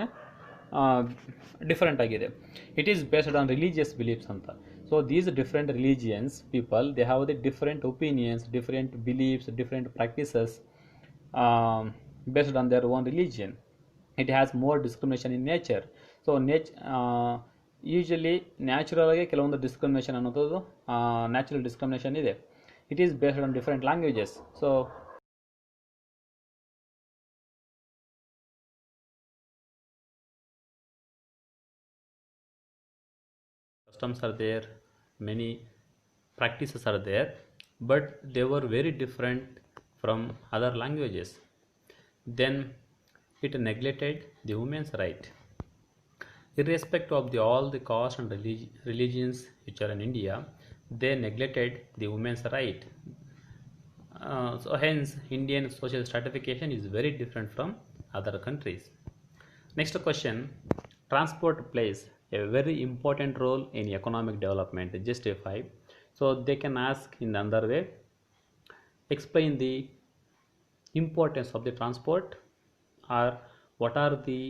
ಡಿಫ್ರೆಂಟ್ ಆಗಿದೆ. It is based on religious beliefs ಅಂತ. So these different religions people they have the different opinions, different beliefs, different practices based on their own religion. It has more discrimination in nature. So usually ನ್ಯಾಚುರಲಾಗಿ ಕೆಲವೊಂದು ಡಿಸ್ಕ್ರಿಮಿನೇಷನ್ ಅನ್ನೋದು ನ್ಯಾಚುರಲ್ ಡಿಸ್ಕ್ರಿಮಿನೇಷನ್ ಇದೆ. It is based on different languages. So customs are there, many practices are there, but they were very different from other languages. Then it neglected the women's right. Irrespective of all the caste and religions which are in India, they neglected the women's right. So hence Indian social stratification is very different from other countries. Next question, transport plays a very important role in economic development. Justify. So they can ask in another way, explain the importance of the transport, or what are the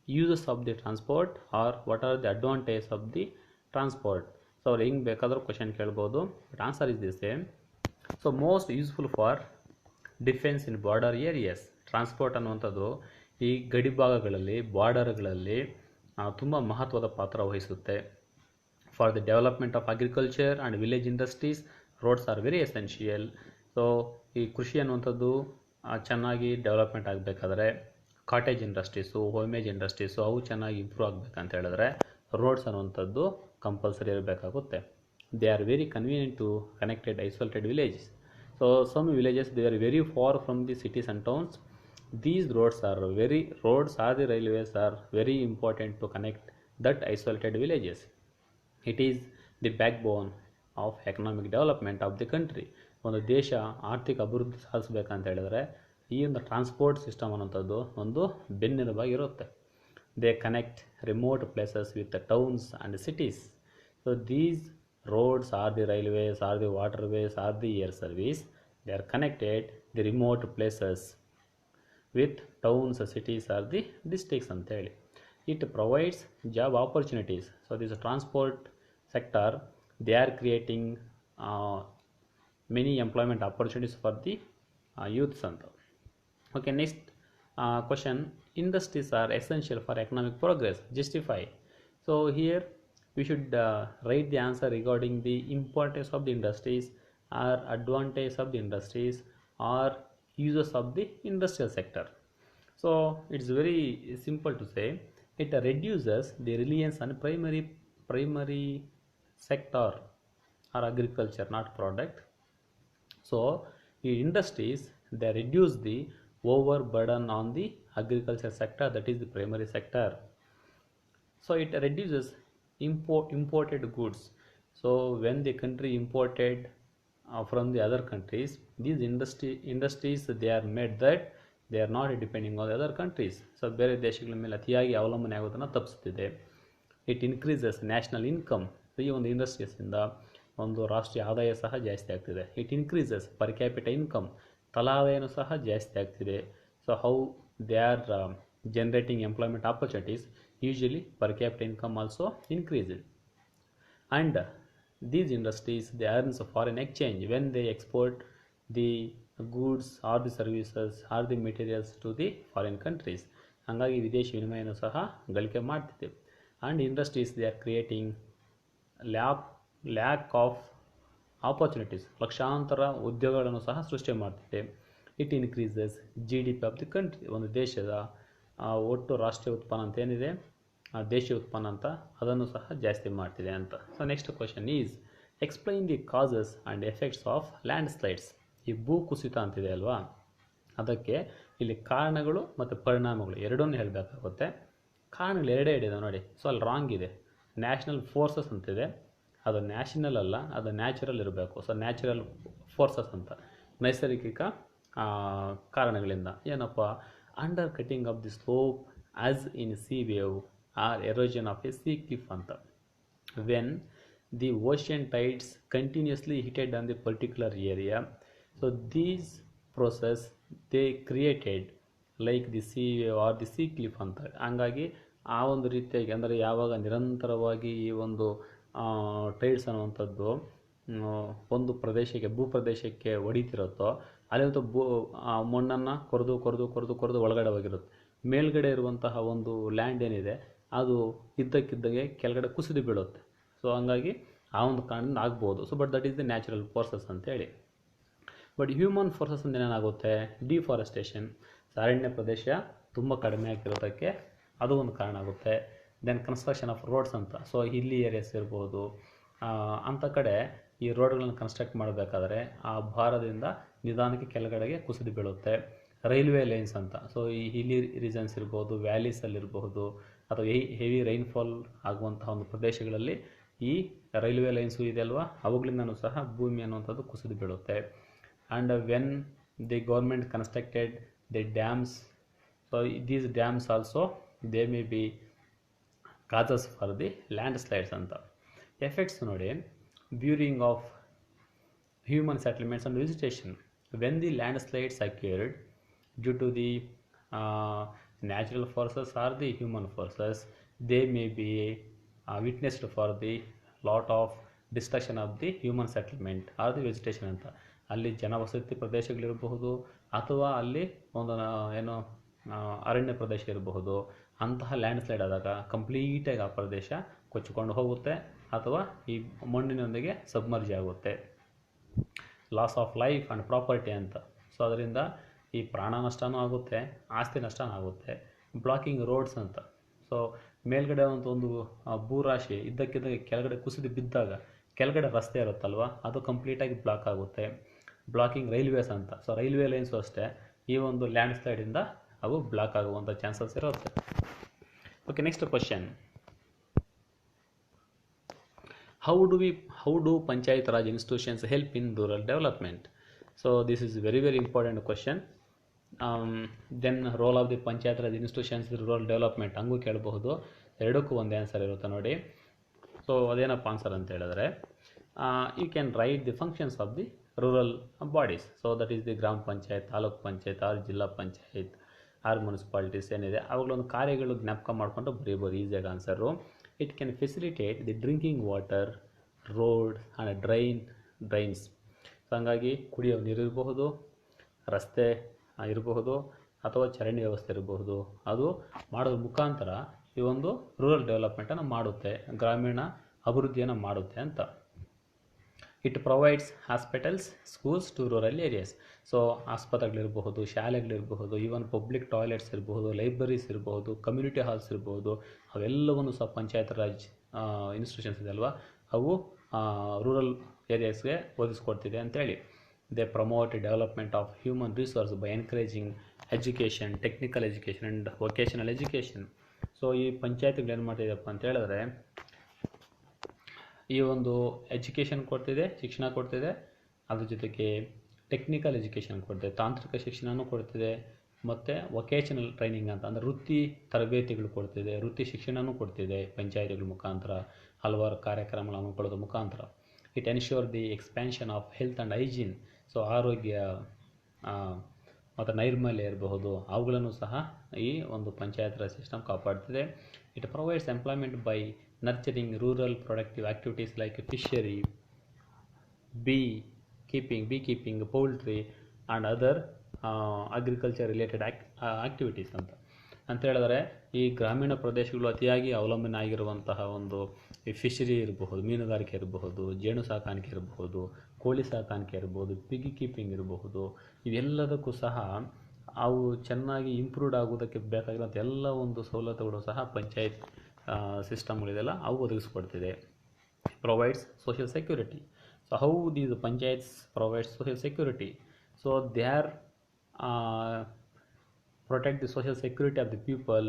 uses of the transport, or what are the advantages of the transport. So ಹಿಂಗೆ ಬೇಕಾದರೂ ಕ್ವಶನ್ ಕೇಳ್ಬೋದು, but answer is the same. So most useful for defence in border areas. Transport ಅನ್ನುವಂಥದ್ದು ಈ ಗಡಿ ಭಾಗಗಳಲ್ಲಿ, ಬಾರ್ಡರ್ಗಳಲ್ಲಿ ತುಂಬ ಮಹತ್ವದ ಪಾತ್ರ ವಹಿಸುತ್ತೆ. For the development of agriculture and village industries, roads are very essential. So ಈ ಕೃಷಿ ಅನ್ನುವಂಥದ್ದು ಚೆನ್ನಾಗಿ ಡೆವಲಪ್ಮೆಂಟ್ ಆಗಬೇಕಾದ್ರೆ, ಕಾಟೇಜ್ ಇಂಡಸ್ಟ್ರೀಸು, ಹೋಮೇಜ್ ಇಂಡಸ್ಟ್ರೀಸು ಅವು ಚೆನ್ನಾಗಿ ಇಂಪ್ರೂವ್ ಆಗಬೇಕಂತ ಹೇಳಿದ್ರೆ ರೋಡ್ಸ್ ಅನ್ನುವಂಥದ್ದು ಕಂಪಲ್ಸರಿ ಇರಬೇಕಾಗುತ್ತೆ. They are very convenient to connected isolated villages. So some villages they are very far from the cities and towns. These roads or the railways are very important to connect that isolated villages. It is the backbone of economic development of the country. ಒಂದು ದೇಶ ಆರ್ಥಿಕ ಅಭಿವೃದ್ಧಿ ಸಾಧಿಸಬೇಕಂತ ಹೇಳಿದ್ರೆ ಈ ಒಂದು ಟ್ರಾನ್ಸ್ಪೋರ್ಟ್ ಸಿಸ್ಟಮ್ ಅನ್ನೋಂಥದ್ದು ಒಂದು ಬೆನ್ನೆಲುಬಾಗಿರುತ್ತೆ. They connect remote places with the towns and cities. So these roads or the railways, or the waterways, or the air service, they are connected the remote places with towns, cities or the districts ಅಂತ ಹೇಳಿ. It provides job opportunities. So this transport sector, they are creating many employment opportunities for the youths ಅಂತ. Okay, next question, industries are essential for economic progress. Justify. So here we should write the answer regarding the importance of the industries or advantage of the industries or uses of the industrial sector. So it's very simple to say, it reduces the reliance on primary sector or agriculture, not product. So the industries, they reduce the overburden on the agriculture sector, that is the primary sector. So it reduces imported goods. So when the country imported from the other countries, these industries they are made that they are not depending on the other countries. So ಬೇರೆ ದೇಶಗಳ ಮೇಲೆ ಅತಿಯಾಗಿ ಅವಲಂಬನೆ ಆಗೋದನ್ನು ತಪ್ಪಿಸ್ತಿದೆ. It increases national income. ಈ ಒಂದು ಇಂಡಸ್ಟ್ರೀಸಿಂದ ಒಂದು ರಾಷ್ಟ್ರೀಯ ಆದಾಯ ಸಹ ಜಾಸ್ತಿ ಆಗ್ತಿದೆ. It increases per capital income. ತಲಾದಾಯನೂ ಸಹ ಜಾಸ್ತಿ ಆಗ್ತಿದೆ. So how they are generating employment opportunities, usually per capital income also increased. and these industries they earn foreign exchange when they export the goods or the services or the materials to the foreign countries. ಹಾಗಾಗಿ ವಿದೇಶಿ ವಿನಿಮಯನೂ ಸಹ ಗಳಿಕೆ ಮಾಡ್ತಿದೆ. And industries they are creating lac lack of opportunities, ಲಕ್ಷಾಂತರ ಉದ್ಯೋಗಗಳನ್ನು ಸಹ ಸೃಷ್ಟಿ ಮಾಡ್ತಿದೆ. It increases GDP of the country, ಒಂದು ದೇಶದ ಒಟ್ಟು ರಾಷ್ಟ್ರೀಯ ಉತ್ಪನ್ನ ಅಂತ ಏನಿದೆ ದೇಶೀಯ ಉತ್ಪನ್ನ ಅಂತ ಅದನ್ನು ಸಹ ಜಾಸ್ತಿ ಮಾಡ್ತಿದೆ ಅಂತ. So next question is explain the causes and effects of land slides. ಈ ಭೂ ಕುಸಿತ ಅಂತಿದೆ ಅಲ್ವಾ, ಅದಕ್ಕೆ ಇಲ್ಲಿ ಕಾರಣಗಳು ಮತ್ತು ಪರಿಣಾಮಗಳು ಎರಡನ್ನೂ ಹೇಳಬೇಕಾಗುತ್ತೆ. ಕಾರಣಗಳು ಎರಡೇ ಇದೆ ನೋಡಿ, ಸೊ ಅಲ್ಲಿ ರಾಂಗ್ ಇದೆ. ನ್ಯಾಷನಲ್ ಫೋರ್ಸಸ್ ಅಂತಿದೆ, ಅದು ನ್ಯಾಷನಲ್ ಅಲ್ಲ, ಅದು ನ್ಯಾಚುರಲ್ ಇರಬೇಕು. ಸೊ ನ್ಯಾಚುರಲ್ ಫೋರ್ಸಸ್ ಅಂತ, ನೈಸರ್ಗಿಕ ಕಾರಣಗಳಿಂದ. ಏನಪ್ಪ, undercutting of the slope as in sea wave or erosion of a sea cliff ಅಂತ. When the ocean tides continuously hitted on the particular area, so these process they created like the sea or the sea cliff ಅಂತ. ಹಂಗಾಗಿ ಆ ಒಂದು ರೀತಿಯಾಗಿ ಅಂದರೆ ಯಾವಾಗ ನಿರಂತರವಾಗಿ ಈ ಒಂದು ಟೈಡ್ಸ್ ಅನ್ನುವಂಥದ್ದು ಒಂದು ಪ್ರದೇಶಕ್ಕೆ ಭೂಪ್ರದೇಶಕ್ಕೆ ಹೊಡಿತಿರುತ್ತೋ ಅಲ್ಲಿ ಮಣ್ಣನ್ನು ಕೊರೆದು ಒಳಗಡೆ ಹೋಗಿರುತ್ತೆ. ಮೇಲ್ಗಡೆ ಇರುವಂತಹ ಒಂದು ಲ್ಯಾಂಡ್ ಏನಿದೆ ಅದು ಇದ್ದಕ್ಕಿದ್ದಂಗೆ ಕೆಳಗಡೆ ಕುಸಿದು ಬೀಳುತ್ತೆ. ಸೊ ಹಂಗಾಗಿ ಆ ಒಂದು ಕಾರಣದಿಂದ ಆಗ್ಬೋದು. So but that is the natural forces ಅಂತೇಳಿ. ಬಟ್ ಹ್ಯೂಮನ್ ಫೋರ್ಸಸ್ ಅಂತ ಏನಾಗುತ್ತೆ, ಡಿಫಾರೆಸ್ಟೇಷನ್, ಅರಣ್ಯ ಪ್ರದೇಶ ತುಂಬ ಕಡಿಮೆ ಆಗಿರೋದಕ್ಕೆ ಅದು ಒಂದು ಕಾರಣ ಆಗುತ್ತೆ. ದೆನ್ ಕನ್ಸ್ಟ್ರಕ್ಷನ್ ಆಫ್ ರೋಡ್ಸ್ ಅಂತ, ಸೊ ಹಿಲ್ಲಿ ಏರಿಯಾಸ್ ಇರ್ಬೋದು, ಅಂಥ ಕಡೆ ಈ ರೋಡ್ಗಳನ್ನು ಕನ್ಸ್ಟ್ರಕ್ಟ್ ಮಾಡಬೇಕಾದ್ರೆ ಆ ಭಾರದಿಂದ ನಿಧಾನಕ್ಕೆ ಕೆಳಗಡೆಗೆ ಕುಸಿದು ಬೀಳುತ್ತೆ. ರೈಲ್ವೆ ಲೈನ್ಸ್ ಅಂತ, ಸೊ ಈ ಹಿಲ್ಲಿ ರೀಜನ್ಸ್ ಇರ್ಬೋದು, ವ್ಯಾಲೀಸಲ್ಲಿರಬಹುದು ಅಥವಾ ಹೆವಿ ರೈನ್ಫಾಲ್ ಆಗುವಂತಹ ಒಂದು ಪ್ರದೇಶಗಳಲ್ಲಿ ಈ ರೈಲ್ವೆ ಲೈನ್ಸು ಇದೆ ಅಲ್ವಾ, ಅವುಗಳಿಂದನೂ ಸಹ ಭೂಮಿ ಅನ್ನುವಂಥದ್ದು ಕುಸಿದು ಬೀಳುತ್ತೆ. And when the government constructed the dams, so these dams also they may be causes for the landslides anta. Effects ನೋಡಿ, burying of human settlements and vegetation. When the landslides occurred due to the natural forces or the human forces, they may be witnessed for the lot of destruction of the human settlement or the vegetation ಅಂತ. ಅಲ್ಲಿ ಜನವಸತಿ ಪ್ರದೇಶಗಳಿರಬಹುದು ಅಥವಾ ಅಲ್ಲಿ ಒಂದು ಏನೋ ಅರಣ್ಯ ಪ್ರದೇಶ ಇರಬಹುದು. ಅಂತಹ ಲ್ಯಾಂಡ್ಸ್ಲೈಡ್ ಆದಾಗ ಕಂಪ್ಲೀಟಾಗಿ ಆ ಪ್ರದೇಶ ಕೊಚ್ಚಿಕೊಂಡು ಹೋಗುತ್ತೆ ಅಥವಾ ಈ ಮಣ್ಣಿನೊಂದಿಗೆ ಸಬ್ಮರ್ಜ್ ಆಗುತ್ತೆ. Loss of life and property ಅಂತ, ಸೊ ಅದರಿಂದ ಈ ಪ್ರಾಣ ನಷ್ಟನೂ ಆಗುತ್ತೆ, ಆಸ್ತಿ ನಷ್ಟನೂ ಆಗುತ್ತೆ. ಬ್ಲಾಕಿಂಗ್ ರೋಡ್ಸ್ ಅಂತ, ಸೊ ಮೇಲ್ಗಡೆ ಒಂದು ಭೂರಾಶಿ ಇದ್ದಕ್ಕಿದ್ದಾಗ ಕೆಳಗಡೆ ಕುಸಿದು ಬಿದ್ದಾಗ ಕೆಳಗಡೆ ರಸ್ತೆ ಇರುತ್ತಲ್ವ, ಅದು ಕಂಪ್ಲೀಟಾಗಿ ಬ್ಲಾಕ್ ಆಗುತ್ತೆ. ಬ್ಲಾಕಿಂಗ್ ರೈಲ್ವೇಸ್ ಅಂತ, ಸೊ ರೈಲ್ವೆ ಲೈನ್ಸು ಅಷ್ಟೇ ಈ ಒಂದು ಲ್ಯಾಂಡ್ಸ್ಲೈಡಿಂದ ಅವು ಬ್ಲಾಕ್ ಆಗುವಂಥ ಚಾನ್ಸಸ್ ಇರುತ್ತೆ. Okay, next question, how do panchayat raj institutions help in rural development? So this is very important question. Then role of the panchayat raj institutions rural development ಹಂಗೂ ಕೇಳಬಹುದು. ಎರಡಕ್ಕೂ ಒಂದೇ ಆನ್ಸರ್ ಇರುತ್ತೆ ನೋಡಿ. ಸೊ ಅದೇನಪ್ಪ ಆನ್ಸರ್ ಅಂತ ಹೇಳಿದ್ರೆ, you can write the functions of the rural bodies. So that is the gram panchayat, taluk panchayat R ಜಿಲ್ಲಾ ಪಂಚಾಯತ್ ಆರ್ ಮುನ್ಸಿಪಾಲಿಟೀಸ್ ಏನಿದೆ ಅವುಗಳೊಂದು ಕಾರ್ಯಗಳು ಜ್ಞಾಪಕ ಮಾಡಿಕೊಂಡು ಬರೀಬೋದು ಈಸಿಯಾಗಿ answer. It can facilitate the drinking water, road and drains. So ಹಂಗಾಗಿ ಕುಡಿಯೋ ನೀರು ಇರಬಹುದು, ರಸ್ತೆ ಇರಬಹುದು ಅಥವಾ ಚರಂಡಿ ವ್ಯವಸ್ಥೆ ಇರಬಹುದು. ಅದು ಮಾಡೋದ್ರ ಮುಖಾಂತರ ಈ ಒಂದು ರೂರಲ್ ಡೆವಲಪ್ಮೆಂಟನ್ನು ಮಾಡುತ್ತೆ, ಗ್ರಾಮೀಣ ಅಭಿವೃದ್ಧಿಯನ್ನು ಮಾಡುತ್ತೆ ಅಂತ. It provides hospitals, schools to rural areas. So ಆಸ್ಪತ್ರೆಗಳಿರಬಹುದು, ಶಾಲೆಗಳಿರಬಹುದು, ಈವನ್ ಪಬ್ಲಿಕ್ ಟಾಯ್ಲೆಟ್ಸ್ ಇರಬಹುದು, ಲೈಬ್ರರೀಸ್ ಇರಬಹುದು, ಕಮ್ಯುನಿಟಿ ಹಾಲ್ಸ್ ಇರಬಹುದು, ಅವೆಲ್ಲವನ್ನು ಸಹ ಪಂಚಾಯತ್ ರಾಜ್ ಇನ್ಸ್ಟಿಟ್ಯೂಷನ್ಸ್ ಇದೆ ಅಲ್ವಾ, ಅವು ರೂರಲ್ ಏರಿಯಾಸ್ಗೆ ಒದಗಿಸ್ಕೊಡ್ತಿದೆ ಅಂತೇಳಿ. They promote development of human resource by encouraging education, technical education and vocational education. So ಈ ಪಂಚಾಯತ್ಗಳು ಏನು ಮಾಡ್ತಿದೆಯಪ್ಪ ಅಂತ ಹೇಳಿದ್ರೆ, ಈ ಒಂದು ಎಜುಕೇಷನ್ ಕೊಡ್ತಿದೆ, ಶಿಕ್ಷಣ ಕೊಡ್ತಿದೆ, ಅದ್ರ ಜೊತೆಗೆ ಟೆಕ್ನಿಕಲ್ ಎಜುಕೇಷನ್ ಕೊಡ್ತಿದೆ, ತಾಂತ್ರಿಕ ಶಿಕ್ಷಣನೂ ಕೊಡ್ತಿದೆ, ಮತ್ತು ವೊಕೇಶನಲ್ ಟ್ರೈನಿಂಗ್ ಅಂತ ಅಂದರೆ ವೃತ್ತಿ ತರಬೇತಿಗಳು ಕೊಡ್ತಿದೆ, ವೃತ್ತಿ ಶಿಕ್ಷಣನೂ ಕೊಡ್ತಿದೆ ಪಂಚಾಯತ್ಗಳ ಮುಖಾಂತರ ಹಲವಾರು ಕಾರ್ಯಕ್ರಮಗಳನ್ನು ಹಮ್ಮಿಕೊಳ್ಳೋದ್ರ ಮುಖಾಂತರ. It ensure the expansion of health and hygiene. So ಆರೋಗ್ಯ ಮತ್ತು ನೈರ್ಮಲ್ಯ ಇರಬಹುದು, ಅವುಗಳನ್ನು ಸಹ ಈ ಒಂದು ಪಂಚಾಯತ್ ರಾಜ್ ಸಿಸ್ಟಮ್ ಕಾಪಾಡ್ತಿದೆ. It provides employment by nurturing rural productive activities like fishery, beekeeping, poultry, and other agriculture related activities ಅಂತ ಹೇಳಿದ್ರೆ ಈ ಗ್ರಾಮೀಣ ಪ್ರದೇಶಗಳು ಅತಿಯಾಗಿ ಅವಲಂಬನೆ ಆಗಿರುವಂತಹ ಒಂದು ಈ ಫಿಶರಿ ಇರಬಹುದು, ಮೀನುಗಾರಿಕೆ ಇರಬಹುದು, ಜೇನು ಸಾಕಾಣಿಕೆ ಇರಬಹುದು, ಕೋಳಿ ಸಾಕಾಣಿಕೆ ಇರಬಹುದು, ಪಿಗಿ ಕೀಪಿಂಗ್ ಇರಬಹುದು. ಇವೆಲ್ಲದಕ್ಕೂ ಸಹ ಅವು ಚೆನ್ನಾಗಿ ಇಂಪ್ರೂವ್ಡ್ ಆಗೋದಕ್ಕೆ ಬೇಕಾಗಿರುವಂಥ ಎಲ್ಲ ಒಂದು ಸವಲತ್ತುಗಳು ಸಹ ಪಂಚಾಯತ್ ಸಿಸ್ಟಮ್ಗಳಿದೆಲ್ಲ ಅವು ಒದಗಿಸ್ಕೊಡ್ತಿದೆ. Provides social security. So how these panchayats provide social security? So they are protect the social security of the people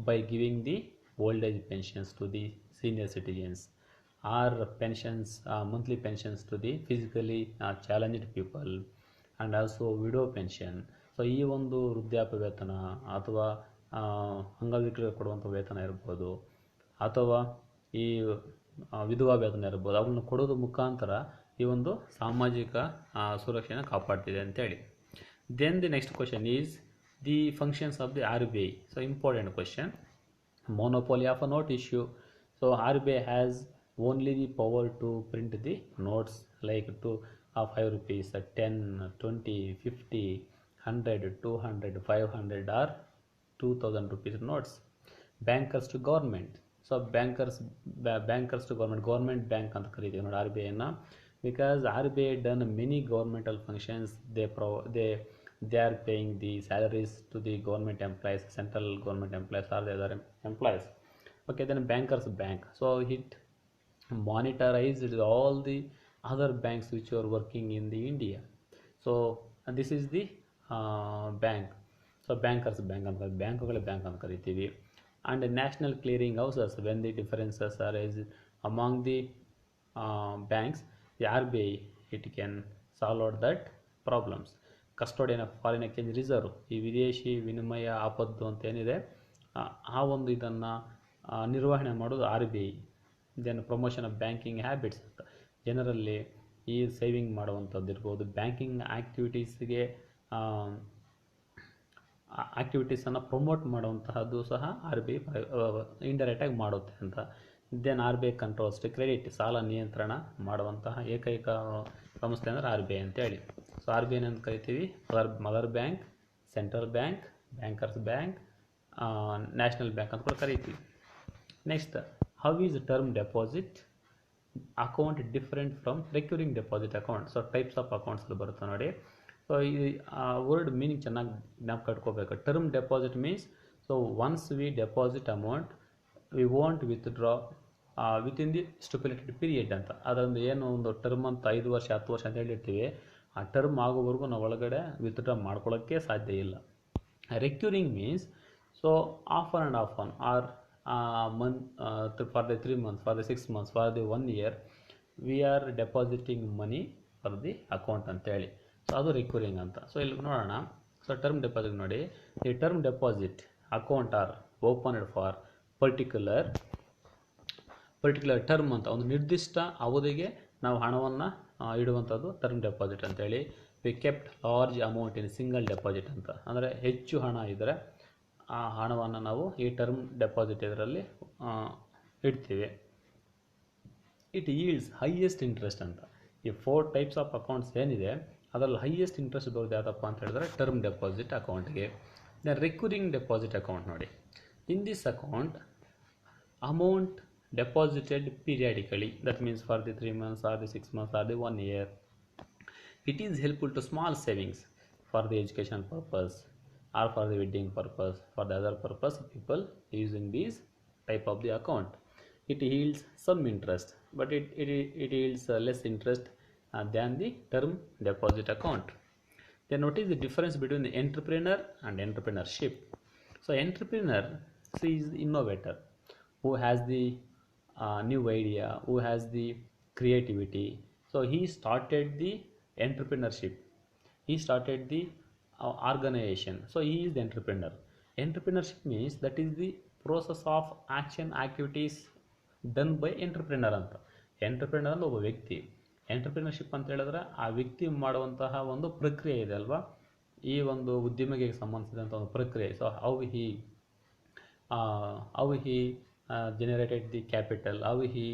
by giving the old age pensions to the senior citizens, or pensions, monthly pensions to the physically challenged people, and also widow pension. So ಈ ಒಂದು ವೃದ್ಧಾಪ್ಯ ವೇತನ ಅಥವಾ ಅಂಗವಿಕಲರಿಗೆ ಕೊಡುವಂಥ ವೇತನ ಇರ್ಬೋದು, ಅಥವಾ ಈ ವಿಧವಾ ವೇತನ ಇರ್ಬೋದು, ಅವನ್ನು ಕೊಡೋದ್ರ ಮುಖಾಂತರ ಈ ಒಂದು ಸಾಮಾಜಿಕ ಸುರಕ್ಷೆಯನ್ನು ಕಾಪಾಡ್ತಿದೆ ಅಂತೇಳಿ. Then the next question is the functions of the RBI. So important question. Monopoly of a note issue. So RBI has only the power to print the notes like to 5 rupees, 10, 20, 50, 100, 200, 500 or 2000 rupees notes. Bankers to government. So bankers to government bank ಅಂತ ಕರಿತೀವಿ ನೋಡಿ RBIನ. Because RBI done many governmental functions. they are paying the salaries to the government employees, central government employees or the other employees. Okay, then bankers bank. So it monitorized all the other banks which are working in the India. So this is the bank. So bankers bank ಅಂತ ಬ್ಯಾಂಕುಗಳ ಬ್ಯಾಂಕ್ ಅಂತ ಕರಿತೀವಿ. And national clearing houses, when the differences arise among the banks, the RBI it can solve out that problems. Custodian of foreign exchange reserve, ಈ ವಿದೇಶಿ ವಿನಿಮಯ ಆಪತ್ತು ಅಂತ ಏನಿದೆ ಆ ಒಂದು ಇದನ್ನು ನಿರ್ವಹಣೆ ಮಾಡೋದು RBI. Then promotion of banking habits ಅಂತ ಜನರಲ್ಲಿ ಈ ಸೇವಿಂಗ್ ಮಾಡುವಂಥದ್ದು ಇರ್ಬೋದು, ಬ್ಯಾಂಕಿಂಗ್ ಆಕ್ಟಿವಿಟೀಸನ್ನು ಪ್ರಮೋಟ್ ಮಾಡುವಂತಹದ್ದು ಸಹ RBI ಇಂಡೈರೆಕ್ಟಾಗಿ ಮಾಡುತ್ತೆ ಅಂತ. Then RBI controls to credit, ಸಾಲ ನಿಯಂತ್ರಣ ಮಾಡುವಂತಹ ಏಕೈಕ ಸಂಸ್ಥೆ ಅಂದರೆ RBI ಅಂತೇಳಿ. ಸೊ RBI ಅಂತ ಕರಿತೀವಿ mother bank, central bank, bankers bank, national bank ಅಂತ ಕೂಡ ಕರಿತೀವಿ. Next, how is term deposit account different from recurring deposit account. So types of accounts ಬರುತ್ತೆ ನೋಡಿ. ಸೊ ಈ ವರ್ಡ್ ಮೀನಿಂಗ್ ಚೆನ್ನಾಗಿ ಜ್ಞಾಪಕ ಕಟ್ಕೋಬೇಕು. Term deposit means, so once we deposit amount we want withdraw within the stipulated period ಅಂತ. ಅದೊಂದು ಏನು ಒಂದು ಟರ್ಮ್ ಅಂತ 5 ವರ್ಷ 10 ವರ್ಷ ಅಂತ ಹೇಳಿರ್ತೀವಿ, ಆ ಟರ್ಮ್ ಆಗೋವರೆಗೂ ನಾವು ಒಳಗಡೆ ವಿತ್ಡ್ರಾ ಮಾಡ್ಕೊಳ್ಳೋಕ್ಕೆ ಸಾಧ್ಯ ಇಲ್ಲ. Recurring means, so often and often are for the 3 months, for the 6 months, for the 1 year we are depositing money for the account ಅಂತೇಳಿ. ಸೊ ಅದು ರಿಕ್ಯೂರಿಂಗ್ ಅಂತ. ಸೊ ಇಲ್ಲಿ ನೋಡೋಣ. ಸೊ ಟರ್ಮ್ ಡೆಪಾಸಿಟ್ ನೋಡಿ, ಈ term deposit account are opened for particular term ಅಂತ, ಒಂದು ನಿರ್ದಿಷ್ಟ ಅವಧಿಗೆ ನಾವು ಹಣವನ್ನು ಇಡುವಂಥದ್ದು ಟರ್ಮ್ ಡೆಪಾಸಿಟ್ ಅಂತೇಳಿ. We kept large amount in single deposit ಅಂತ, ಅಂದರೆ ಹೆಚ್ಚು ಹಣ ಇದ್ದರೆ ಆ ಹಣವನ್ನು ನಾವು ಈ ಟರ್ಮ್ ಡೆಪಾಸಿಟ್ ಇದರಲ್ಲಿ ಇಡ್ತೀವಿ. ಇಟ್ ಈಲ್ಡ್ಸ್ ಹೈಯೆಸ್ಟ್ ಇಂಟ್ರೆಸ್ಟ್ ಅಂತ. ಈ 4 ಟೈಪ್ಸ್ ಆಫ್ ಅಕೌಂಟ್ಸ್ ಏನಿದೆ ಅದರಲ್ಲಿ ಹೈಯೆಸ್ಟ್ ಇಂಟ್ರೆಸ್ಟ್ ಬರೋದು ಯಾವುದಪ್ಪ ಅಂತ ಹೇಳಿದ್ರೆ ಟರ್ಮ್ ಡೆಪಾಸಿಟ್ ಅಕೌಂಟ್ಗೆ. ದೆನ್ ರಿಕ್ಯೂರಿಂಗ್ ಡೆಪಾಸಿಟ್ ಅಕೌಂಟ್ ನೋಡಿ. In this account amount deposited periodically, that means for the 3 months or the 6 months or the 1 year. It is helpful to small savings for the education purpose or for the wedding purpose, for the other purpose people using this type of the account. It yields some interest, but it yields less interest than the term deposit account. Then what is the difference between the entrepreneur and entrepreneurship? So entrepreneur is the innovator who has the new idea, who has the creativity. So he started the entrepreneurship, he started the organization. So he is the entrepreneur. Entrepreneurship means that is the process of action activities done by entrepreneur ಅಂತ. ಎಂಟರ್ಪ್ರಿನರ್ ಅಂದ್ರೆ ಒಬ್ಬ ವ್ಯಕ್ತಿ. ಎಂಟರ್ಪ್ರಿನರ್ಶಿಪ್ ಅಂತ ಹೇಳಿದ್ರೆ ಆ ವ್ಯಕ್ತಿ ಮಾಡುವಂತಹ ಒಂದು ಪ್ರಕ್ರಿಯೆ ಇದೆ ಅಲ್ವಾ, ಈ ಒಂದು ಉದ್ಯಮಿಗೆ ಸಂಬಂಧಿಸಿದಂಥ ಒಂದು ಪ್ರಕ್ರಿಯೆ. So how he generated the capital, how he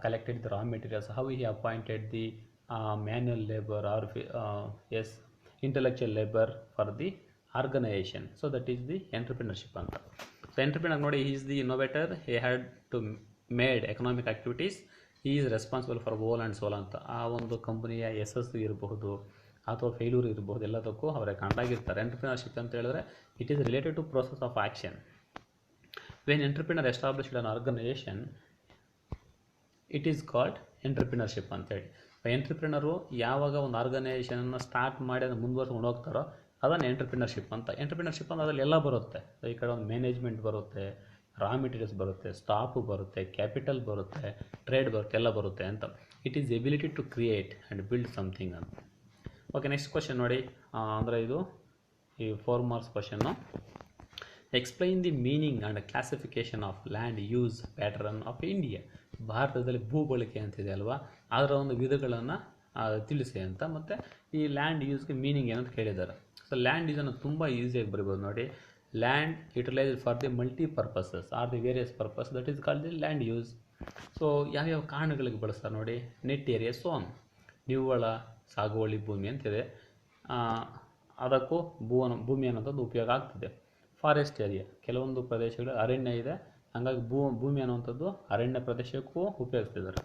collected the raw materials, how he appointed the manual labor or yes, intellectual labor for the organization. So that is the entrepreneurship anta. So entrepreneur ನೋಡಿ, he is the innovator, he had to made economic activities, he is responsible for whole and soul ಅಂತ. ಆ ಒಂದು ಕಂಪನಿಯ ಯಶಸ್ಸು ಇರಬಹುದು ಅಥವಾ ಫೇಲ್ಯೂರ್ ಇರಬಹುದು, ಎಲ್ಲದಕ್ಕೂ ಅವರೇ ಕಾರಣರಾಗಿರ್ತಾರೆ. ಎಂಟರ್ಪ್ರಿನರ್ಶಿಪ್ ಅಂತ ಹೇಳಿದ್ರೆ it is related to process of action. When entrepreneur established an organisation it is called entrepreneurship ಅಂತೇಳಿ. ಎಂಟರ್ಪ್ರಿನರು ಯಾವಾಗ ಒಂದು ಆರ್ಗನೈಸೇಷನನ್ನು ಸ್ಟಾರ್ಟ್ ಮಾಡಿ ಅದನ್ನು ಮುಂದುವರ್ಸ್ಕೊಂಡು ಹೋಗ್ತಾರೋ ಅದನ್ನು ಎಂಟರ್ಪ್ರಿನರ್ಶಿಪ್ ಅಂತ. ಎಂಟರ್ಪ್ರಿನರ್ಶಿಪ್ ಅಂದರೆ ಅದರಲ್ಲಿ ಎಲ್ಲ ಬರುತ್ತೆ. ಈ ಕಡೆ ಒಂದು ಮ್ಯಾನೇಜ್ಮೆಂಟ್ ಬರುತ್ತೆ, ರಾ ಮೆಟೀರಿಯಲ್ಸ್ ಬರುತ್ತೆ, ಸ್ಟಾಫು ಬರುತ್ತೆ, ಕ್ಯಾಪಿಟಲ್ ಬರುತ್ತೆ, ಟ್ರೇಡ್ ಬರುತ್ತೆ, ಎಲ್ಲ ಬರುತ್ತೆ ಅಂತ. It is ability to create and build something ಅಂತ. ಓಕೆ, ನೆಕ್ಸ್ಟ್ ಕ್ವಶನ್ ನೋಡಿ, ಅಂದರೆ ಇದು ಈ 4 marks question. Explain the meaning and classification of land use pattern of India. ಭಾರತದಲ್ಲಿ ಭೂಬಳಕೆ ಅಂತಿದೆ ಅಲ್ವಾ, ಅದರ ಒಂದು ವಿಧಗಳನ್ನು ತಿಳಿಸಿ ಅಂತ. ಮತ್ತು ಈ ಲ್ಯಾಂಡ್ ಯೂಸ್ಗೆ ಮೀನಿಂಗ್ ಏನಂತ ಕೇಳಿದ್ದಾರೆ. ಸೊ ಲ್ಯಾಂಡ್ ಯೂಸನ್ನು ತುಂಬ ಈಸಿಯಾಗಿ ಬರಿಬೋದು ನೋಡಿ. Land utilised for the multi purposes R the various purpose, that is called the land use. So ಯಾವ್ಯಾವ ಕಾರಣಗಳಿಗೆ ಬಳಸ್ತಾರೆ ನೋಡಿ. ನೆಟ್ ಏರಿಯಾ ಸೋನ್, ನಿವ್ವಳ ಸಾಗುವಳಿ ಭೂಮಿ ಅಂತಿದೆ, ಅದಕ್ಕೂ ಭೂಮಿ ಅನ್ನೋಂಥದ್ದು ಉಪಯೋಗ ಆಗ್ತದೆ. ಫಾರೆಸ್ಟ್ ಏರಿಯಾ, ಕೆಲವೊಂದು ಪ್ರದೇಶಗಳು ಅರಣ್ಯ ಇದೆ, ಹಾಗಾಗಿ ಭೂಮಿ ಅನ್ನುವಂಥದ್ದು ಅರಣ್ಯ ಪ್ರದೇಶಕ್ಕೂ ಉಪಯೋಗಿಸ್ತಿದ್ದಾರೆ.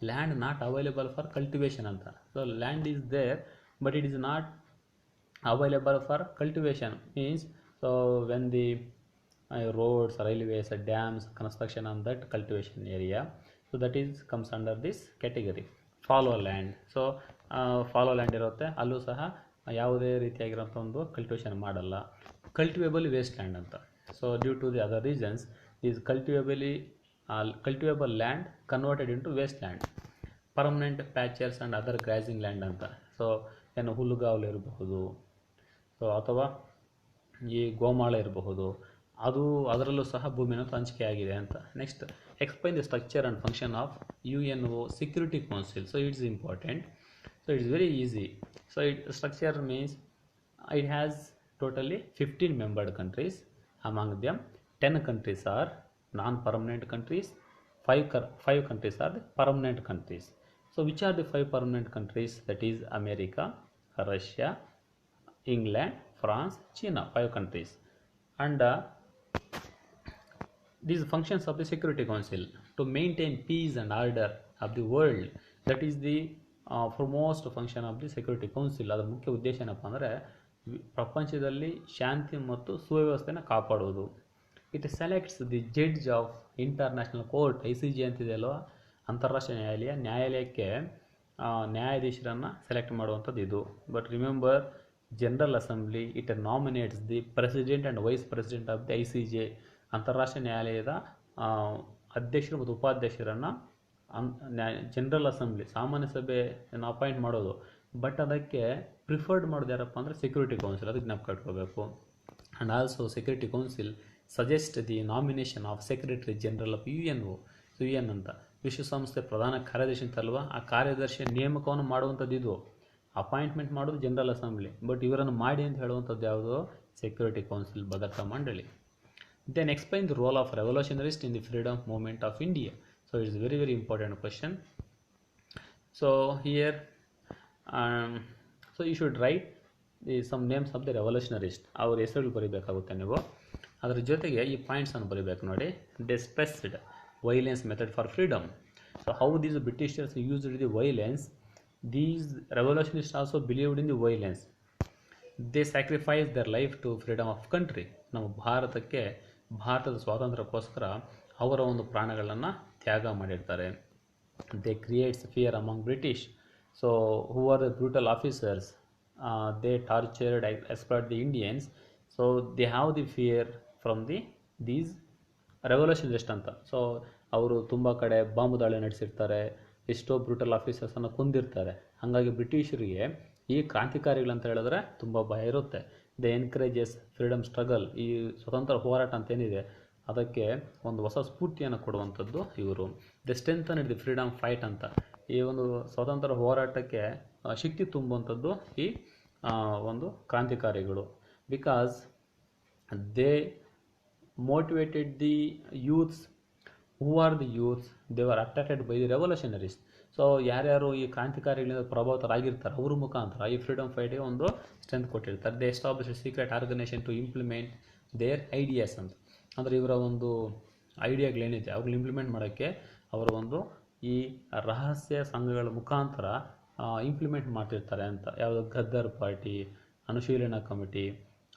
Land not available for cultivation ಅಂತ. So land is there but it is not available for cultivation means, so when the roads, railways, dams, construction on that cultivation area, so that is comes under this category. Fallow land, so fallow land ಇರುತ್ತೆ, ಅಲ್ಲೂ ಸಹ ಯಾವುದೇ ರೀತಿಯಾಗಿರೋಂಥ ಒಂದು ಕಲ್ಟಿವೇಷನ್ ಮಾಡಲ್ಲ. ಕಲ್ಟಿವೇಬಲ್ ವೇಸ್ಟ್ ಲ್ಯಾಂಡ್ ಅಂತ. So due to the other reasons is cultivable land converted into waste land. Permanent pastures and other grazing land ಅಂತ. ಸೊ ಏನು ಹುಲ್ಲುಗಾವಲು ಇರಬಹುದು, ಸೊ ಅಥವಾ ಈ ಗೋಮಾಳ ಇರಬಹುದು, ಅದರಲ್ಲೂ ಸಹ ಭೂಮಿಯನ್ನು ಹಂಚಿಕೆ ಆಗಿದೆ ಅಂತ. Next, explain the structure and function of UNO security council. So it's important. So it's very easy. So structure means it has totally 15 membered countries. Among them 10 countries are non-permanent countries, 5 countries are the permanent countries. So which are the 5 permanent countries? That is America, Russia, England, France, China, 5 countries. And these functions of the Security Council to maintain peace and order of the world. That is the foremost function of the Security Council. ಅದರ ಮುಖ್ಯ ಉದ್ದೇಶ ಏನಪ್ಪ ಅಂದರೆ ಪ್ರಪಂಚದಲ್ಲಿ ಶಾಂತಿ ಮತ್ತು ಸುವ್ಯವಸ್ಥೆನ ಕಾಪಾಡೋದು. It selects the judge of international court, ICJ ಅಂತಿದೆ ಅಲ್ವಾ, ಅಂತಾರಾಷ್ಟ್ರೀಯ ನ್ಯಾಯಾಲಯಕ್ಕೆ ನ್ಯಾಯಾಧೀಶರನ್ನು ಸೆಲೆಕ್ಟ್ ಮಾಡುವಂಥದ್ದು ಇದು. But remember, general assembly it nominates the president and vice president of the ICJ. ಅಂತಾರಾಷ್ಟ್ರೀಯ ನ್ಯಾಯಾಲಯದ ಅಧ್ಯಕ್ಷರು ಮತ್ತು ಉಪಾಧ್ಯಕ್ಷರನ್ನು ಜನರಲ್ ಅಸೆಂಬ್ಲಿ, ಸಾಮಾನ್ಯ ಸಭೆಯನ್ನು ಅಪಾಯಿಂಟ್ ಮಾಡೋದು. ಬಟ್ ಅದಕ್ಕೆ ಪ್ರಿಫರ್ಡ್ ಮಾಡೋದು ಯಾರಪ್ಪ ಅಂದರೆ ಸೆಕ್ಯೂರಿಟಿ ಕೌನ್ಸಿಲ್, ಅದಕ್ಕೆ ಜ್ಞಾಪಕ ಇಟ್ಕೋಬೇಕು. And also security council suggest the nomination of secretary general of UNO. So UN ಅಂತ ವಿಶ್ವಸಂಸ್ಥೆ ಪ್ರಧಾನ ಕಾರ್ಯದರ್ಶಿ ಅಂತಲ್ವ, ಆ ಕಾರ್ಯದರ್ಶಿಯ ನೇಮಕವನ್ನು ಮಾಡುವಂಥದ್ದು ಇದು. ಅಪಾಯಿಂಟ್ಮೆಂಟ್ ಮಾಡೋದು ಜನರಲ್ ಅಸೆಂಬ್ಲಿ, ಬಟ್ ಇವರನ್ನು ಮಾಡಿ ಅಂತ ಹೇಳುವಂಥದ್ದು ಯಾವುದು? ಸೆಕ್ಯೂರಿಟಿ ಕೌನ್ಸಿಲ್, ಭದ್ರತಾ ಮಂಡಳಿ. Then explain the role of revolutionist in the freedom movement of India. So it's very very important question. So here so you should write the some names of the revolutionist. ಅವ್ರ ಹೆಸರುಗಳು ಬರೀಬೇಕಾಗುತ್ತೆ ನೀವು. ಅದರ ಜೊತೆಗೆ ಈ ಪಾಯಿಂಟ್ಸನ್ನು ಬರೀಬೇಕು ನೋಡಿ. Dispersed violence method for freedom. So how these Britishers used the violence. These revolutionists also believed in the violence. They sacrificed their life to freedom of country. ನಮ್ಮ ಭಾರತದ ಸ್ವಾತಂತ್ರ್ಯಕ್ಕೋಸ್ಕರ ಅವರ ಒಂದು ಪ್ರಾಣಗಳನ್ನು ತ್ಯಾಗ ಮಾಡಿರ್ತಾರೆ. They creates fear among British. So who are the brutal officers? They tortured, exploited the Indians. So they have the fear from these revolutionists ಅಂತ. ಸೊ ಅವರು ತುಂಬ ಕಡೆ ಬಾಂಬು ದಾಳಿ ನಡೆಸಿರ್ತಾರೆ, ಎಷ್ಟೋ ಬ್ರೂಟಲ್ ಆಫೀಸರ್ಸನ್ನು ಕೊಂದಿರ್ತಾರೆ. ಹಾಗಾಗಿ ಬ್ರಿಟಿಷರಿಗೆ ಈ ಕ್ರಾಂತಿಕಾರಿಗಳಂತ ಹೇಳಿದ್ರೆ ತುಂಬ ಭಯ ಇರುತ್ತೆ. They encourages freedom struggle. ಈ ಸ್ವತಂತ್ರ ಹೋರಾಟ ಅಂತೇನಿದೆ ಅದಕ್ಕೆ ಒಂದು ಹೊಸ ಸ್ಫೂರ್ತಿಯನ್ನು ಕೊಡುವಂಥದ್ದು ಇವರು. They strengthen the freedom fight ಅಂತ. ಈ ಒಂದು ಸ್ವತಂತ್ರ ಹೋರಾಟಕ್ಕೆ ಶಕ್ತಿ ತುಂಬುವಂಥದ್ದು ಈ ಒಂದು ಕ್ರಾಂತಿಕಾರಿಗಳು. Because they motivated the youths who are the youths? They are attracted by the revolutionaries. So ಯಾರ್ಯಾರು ಈ ಕ್ರಾಂತಿಕಾರಿಗಳಿಂದ ಪ್ರಭಾವಿತರಾಗಿರ್ತಾರೆ ಅವ್ರ ಮುಖಾಂತರ ಈ ಫ್ರೀಡಮ್ ಫೈಟ್ಗೆ ಒಂದು ಸ್ಟ್ರೆಂತ್ ಕೊಟ್ಟಿರ್ತಾರೆ. They establish secret organisation to implement their ideas ಅಂತ. ಅಂದರೆ ಇವರ ಒಂದು ಐಡಿಯಾಗಳೇನಿದೆ ಅವ್ರನ್ನ ಇಂಪ್ಲಿಮೆಂಟ್ ಮಾಡೋಕ್ಕೆ ಅವರ ಒಂದು ಈ ರಹಸ್ಯ ಸಂಘಗಳ ಮುಖಾಂತರ ಇಂಪ್ಲಿಮೆಂಟ್ ಮಾಡ್ತಿರ್ತಾರೆ ಅಂತ. ಯಾವುದು ಗದ್ದರ್ ಪಾರ್ಟಿ, ಅನುಶೀಲನಾ ಕಮಿಟಿ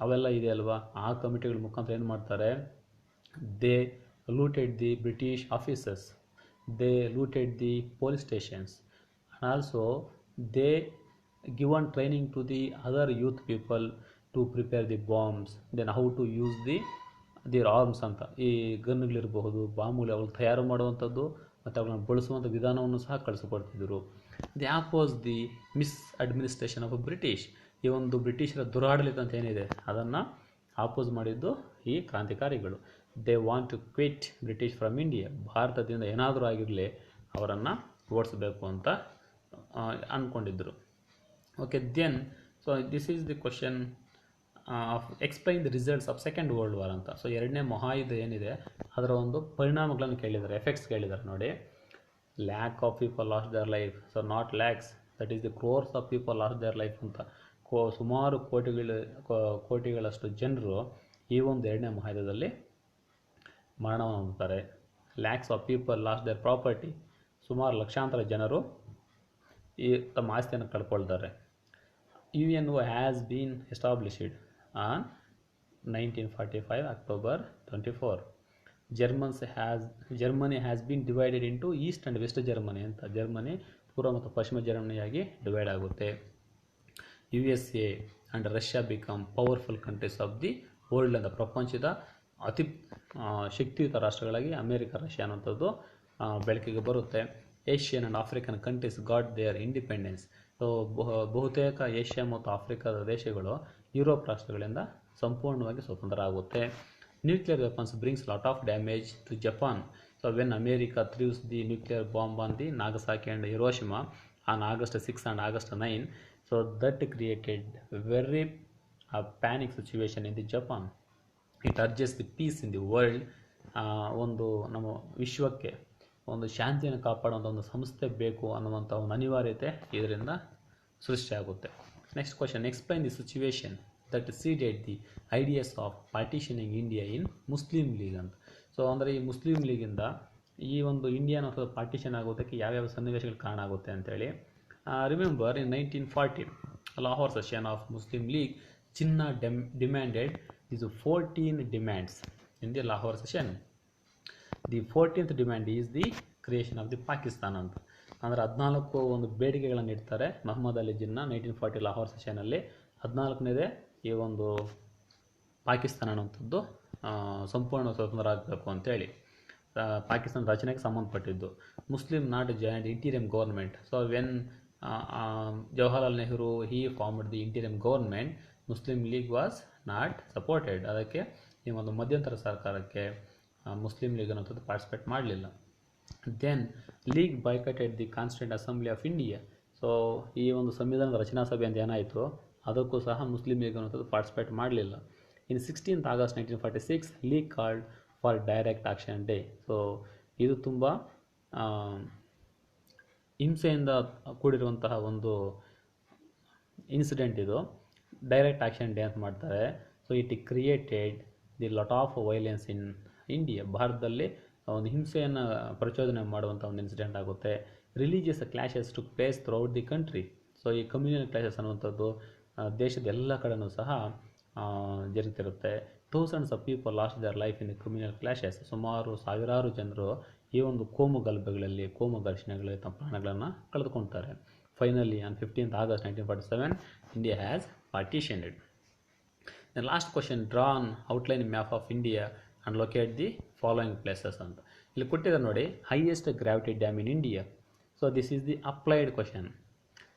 ಅವೆಲ್ಲ ಇದೆ ಅಲ್ವಾ, ಆ ಕಮಿಟಿಗಳ ಮುಖಾಂತರ ಏನು ಮಾಡ್ತಾರೆ, they looted the British offices, they looted the police stations, and also they given training to the other youth people to prepare the bombs, then how to use their arms ಅಂತ. ಈ ಗನ್ಗಳಿರಬಹುದು, ಬಾಂಬ್ಗಳು ಅವ್ರು ತಯಾರು ಮಾಡುವಂಥದ್ದು ಮತ್ತು ಅವುಗಳನ್ನು ಬಳಸುವಂಥ ವಿಧಾನವನ್ನು ಸಹ ಕಳಿಸಿಕೊಡ್ತಿದ್ದರು. The oppose the misadministration of British. ಈ ಒಂದು ಬ್ರಿಟಿಷರ ದುರಾಡಳಿತ ಅಂತ ಏನಿದೆ ಅದನ್ನು ಆಪೋಸ್ ಮಾಡಿದ್ದು ಈ ಕ್ರಾಂತಿಕಾರಿಗಳು. They want to quit British from India. ಭಾರತದಿಂದ ಏನಾದರೂ ಆಗಿರಲಿ ಅವರನ್ನು ಓಡಿಸಬೇಕು ಅಂತ ಅಂದ್ಕೊಂಡಿದ್ದರು. Okay, then so this is the question of explain the results of second world war ಅಂತ. ಸೊ ಎರಡನೇ ಮಹಾಯುದ್ಧ ಏನಿದೆ ಅದರ ಒಂದು ಪರಿಣಾಮಗಳನ್ನು ಕೇಳಿದ್ದಾರೆ, ಎಫೆಕ್ಟ್ಸ್ ಕೇಳಿದ್ದಾರೆ ನೋಡಿ. Lack of people lost their life, so not lakhs, that is the crores of people lost their life ಅಂತ. ಸುಮಾರು ಕೋಟಿಗಳಷ್ಟು ಜನರು ಈ ಒಂದು ಎರಡನೇ ಮಹಾಯುದ್ಧದಲ್ಲಿ ಮರಣವನ್ನು ಹೊಂದುತ್ತಾರೆ. Lakhs of people lost their property, ಸುಮಾರು ಲಕ್ಷಾಂತರ ಜನರು ಈ ತಮ್ಮ ಆಸ್ತಿಯನ್ನು ಕಳ್ಕೊಳ್ತಾರೆ. UNO has been established on 1945 October 24. Germany has been divided into East and West Germany ಅಂತ. ಜರ್ಮನಿ ಪೂರ್ವ ಮತ್ತು ಪಶ್ಚಿಮ ಜರ್ಮನಿಯಾಗಿ ಡಿವೈಡ್ ಆಗುತ್ತೆ. USA and Russia become powerful countries of the world ಅಂತ. ಪ್ರಪಂಚದ ಅತಿ ಶಕ್ತಿಯುತ ರಾಷ್ಟ್ರಗಳಾಗಿ ಅಮೇರಿಕ, ರಷ್ಯಾ ಅನ್ನೋಂಥದ್ದು ಬೆಳಕಿಗೆ ಬರುತ್ತೆ. Asian and African countries got their independence. So ಬಹುತೇಕ ಏಷ್ಯಾ ಮತ್ತು ಆಫ್ರಿಕಾದ ದೇಶಗಳು ಯುರೋಪ್ ರಾಷ್ಟ್ರಗಳಿಂದ ಸಂಪೂರ್ಣವಾಗಿ ಸ್ವತಂತ್ರ ಆಗುತ್ತೆ. Nuclear weapons brings lot of damage to Japan. So when America throws the nuclear bomb on the Nagasaki and Hiroshima on August 6 and August 9, so that created very panic situation in the Japan. It urges the peace in the world. ಒಂದು ನಮ್ಮ ವಿಶ್ವಕ್ಕೆ ಒಂದು ಶಾಂತಿಯನ್ನು ಕಾಪಾಡುವಂಥ ಒಂದು ಸಂಸ್ಥೆ ಬೇಕು ಅನ್ನುವಂಥ ಒಂದು ಅನಿವಾರ್ಯತೆ ಇದರಿಂದ ಸೃಷ್ಟಿಯಾಗುತ್ತೆ. Next question, explain the situation that seeded the ideas of partitioning India in Muslim League ಅಂತ. ಸೊ ಅಂದರೆ ಈ ಮುಸ್ಲಿಂ ಲೀಗಿಂದ ಈ ಒಂದು ಇಂಡಿಯಾನ ಅಥವಾ ಪಾರ್ಟಿಷನ್ ಆಗೋದಕ್ಕೆ ಯಾವ್ಯಾವ ಸನ್ನಿವೇಶಗಳು ಕಾರಣ ಆಗುತ್ತೆ ಅಂತೇಳಿ. Remember in 1940 Lahore session of Muslim league, Jinnah demanded these 14 demands in the Lahore session. The 14th demand is the creation of the Pakistan ಅಂತ. ಅಂದರೆ 14 ಒಂದು ಬೇಡಿಕೆಗಳನ್ನು ಇಡ್ತಾರೆ ಮೊಹಮ್ಮದ್ ಅಲಿ ಜಿನ್ನಾ 1940 ಲಾಹೋರ್ ಸೆಷನಲ್ಲಿ. 14ನೇದೇ ಈ ಒಂದು ಪಾಕಿಸ್ತಾನ ಅನ್ನುವಂಥದ್ದು ಸಂಪೂರ್ಣ ಸ್ವತಂತ್ರ ಆಗಬೇಕು ಅಂತೇಳಿ ಪಾಕಿಸ್ತಾನ ರಚನೆಗೆ ಸಂಬಂಧಪಟ್ಟಿದ್ದು. Muslim not joint interim government. So when Jawaharlal Nehru he formed the interim government, Muslim League was not supported. ಅದಕ್ಕೆ ಈ ಒಂದು ಮಧ್ಯಂತರ ಸರ್ಕಾರಕ್ಕೆ ಮುಸ್ಲಿಂ ಲೀಗ್ ಅನ್ನೋಂಥದ್ದು ಪಾರ್ಟಿಸಿಪೇಟ್ ಮಾಡಲಿಲ್ಲ. Then league boycotted the constituent assembly of India. So ಈ ಒಂದು ಸಂವಿಧಾನದ ರಚನಾ ಸಭೆ ಅಂತ ಏನಾಯಿತು ಅದಕ್ಕೂ ಸಹ ಮುಸ್ಲಿಂ ಲೀಗ್ ಅನ್ನೋಂಥದ್ದು ಪಾರ್ಟಿಸಿಪೇಟ್ ಮಾಡಲಿಲ್ಲ. ಇನ್ 16th August 1946 league called for direct action day. So ಇದು ತುಂಬ ಹಿಂಸೆಯಿಂದ ಕೂಡಿರುವಂತಹ ಒಂದು ಇನ್ಸಿಡೆಂಟ್ ಇದು. ಡೈರೆಕ್ಟ್ ಆಕ್ಷನ್ ಡೇ ಅಂತ ಮಾಡ್ತಾರೆ. So it created the lot of violence in India. ಭಾರತದಲ್ಲಿ ಒಂದು ಹಿಂಸೆಯನ್ನು ಪ್ರಚೋದನೆ ಮಾಡುವಂಥ ಒಂದು ಇನ್ಸಿಡೆಂಟ್ ಆಗುತ್ತೆ. Religious clashes to place throughout the country. So ಈ ಕಮ್ಯುನಲ್ ಕ್ಲಾಶಸ್ ಅನ್ನುವಂಥದ್ದು ದೇಶದ ಎಲ್ಲ ಕಡೆನೂ ಸಹ ಜರುಗ್ತಿರುತ್ತೆ. Thousands of people lost their life in the communal clashes. ಸುಮಾರು ಸಾವಿರಾರು ಜನರು ಈ ಒಂದು ಕೋಮು ಗಲಭೆಗಳಲ್ಲಿ, ಕೋಮು ಘರ್ಷಣೆಗಳಲ್ಲಿ ತಮ್ಮ ಪ್ರಾಣಗಳನ್ನು ಕಳೆದುಕೊಳ್ತಾರೆ. Finally on 15th August 1947 India has partitioned. The last question, drawn outline map of India and locate the following places ಅಂತ. ಇಲ್ಲಿ ಕೊಟ್ಟಿದ್ದಾರೆ ನೋಡಿ, highest gravity dam in India. So this is the applied question.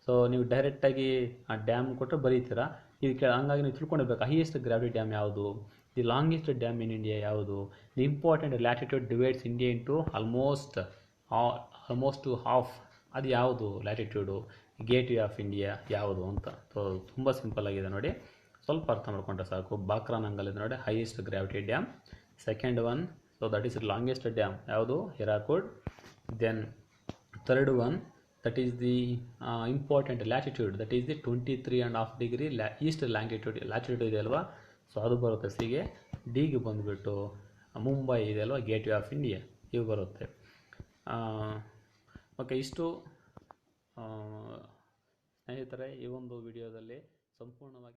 So ನೀವು ಡೈರೆಕ್ಟಾಗಿ ಆ ಡ್ಯಾಮ್ ಕೊಟ್ಟರೆ ಬರೀತೀರಾ, ಇದಕ್ಕೆ ಹಂಗಾಗಿ ನೀವು ತಿಳ್ಕೊಂಡಿರ್ಬೇಕು ಹೈಯೆಸ್ಟ್ ಗ್ರಾವಿಟಿ ಡ್ಯಾಮ್ ಯಾವುದು, the longest dam in India ಯಾವುದು, the important latitude divides India into almost half, ಅದು ಯಾವುದು ಲ್ಯಾಟಿಟ್ಯೂಡು, ಗೇಟ್ ವೇ ಆಫ್ ಇಂಡಿಯಾ ಯಾವುದು ಅಂತ. ಸೊ ತುಂಬ ಸಿಂಪಲ್ ಆಗಿದೆ ನೋಡಿ, ಸ್ವಲ್ಪ ಅರ್ಥ ಮಾಡ್ಕೊಂಡ್ರೆ ಸಾಕು. ಬಾಕ್ರಾ ನಂಗಲ್ ಇದೆ ನೋಡಿ highest gravity dam. Second one so that is longest dam ಯಾವುದು Hirakud. Then third one that is the important latitude, that is the 23.5 degree east latitude ಇದೆ ಅಲ್ವಾ, ಸೊ ಅದು ಬರುತ್ತೆ ಸಿಗೆ. ಡಿಗೆ ಬಂದುಬಿಟ್ಟು ಮುಂಬೈ ಇದೆ ಅಲ್ವಾ, ಗೇಟ್ ವೇ ಆಫ್ ಇಂಡಿಯಾ, ಇವು ಬರುತ್ತೆ. ಓಕೆ, ಇಷ್ಟು ಸ್ನೇಹಿತರೆ ಈ ಒಂದು ವಿಡಿಯೋದಲ್ಲಿ ಸಂಪೂರ್ಣವಾಗಿ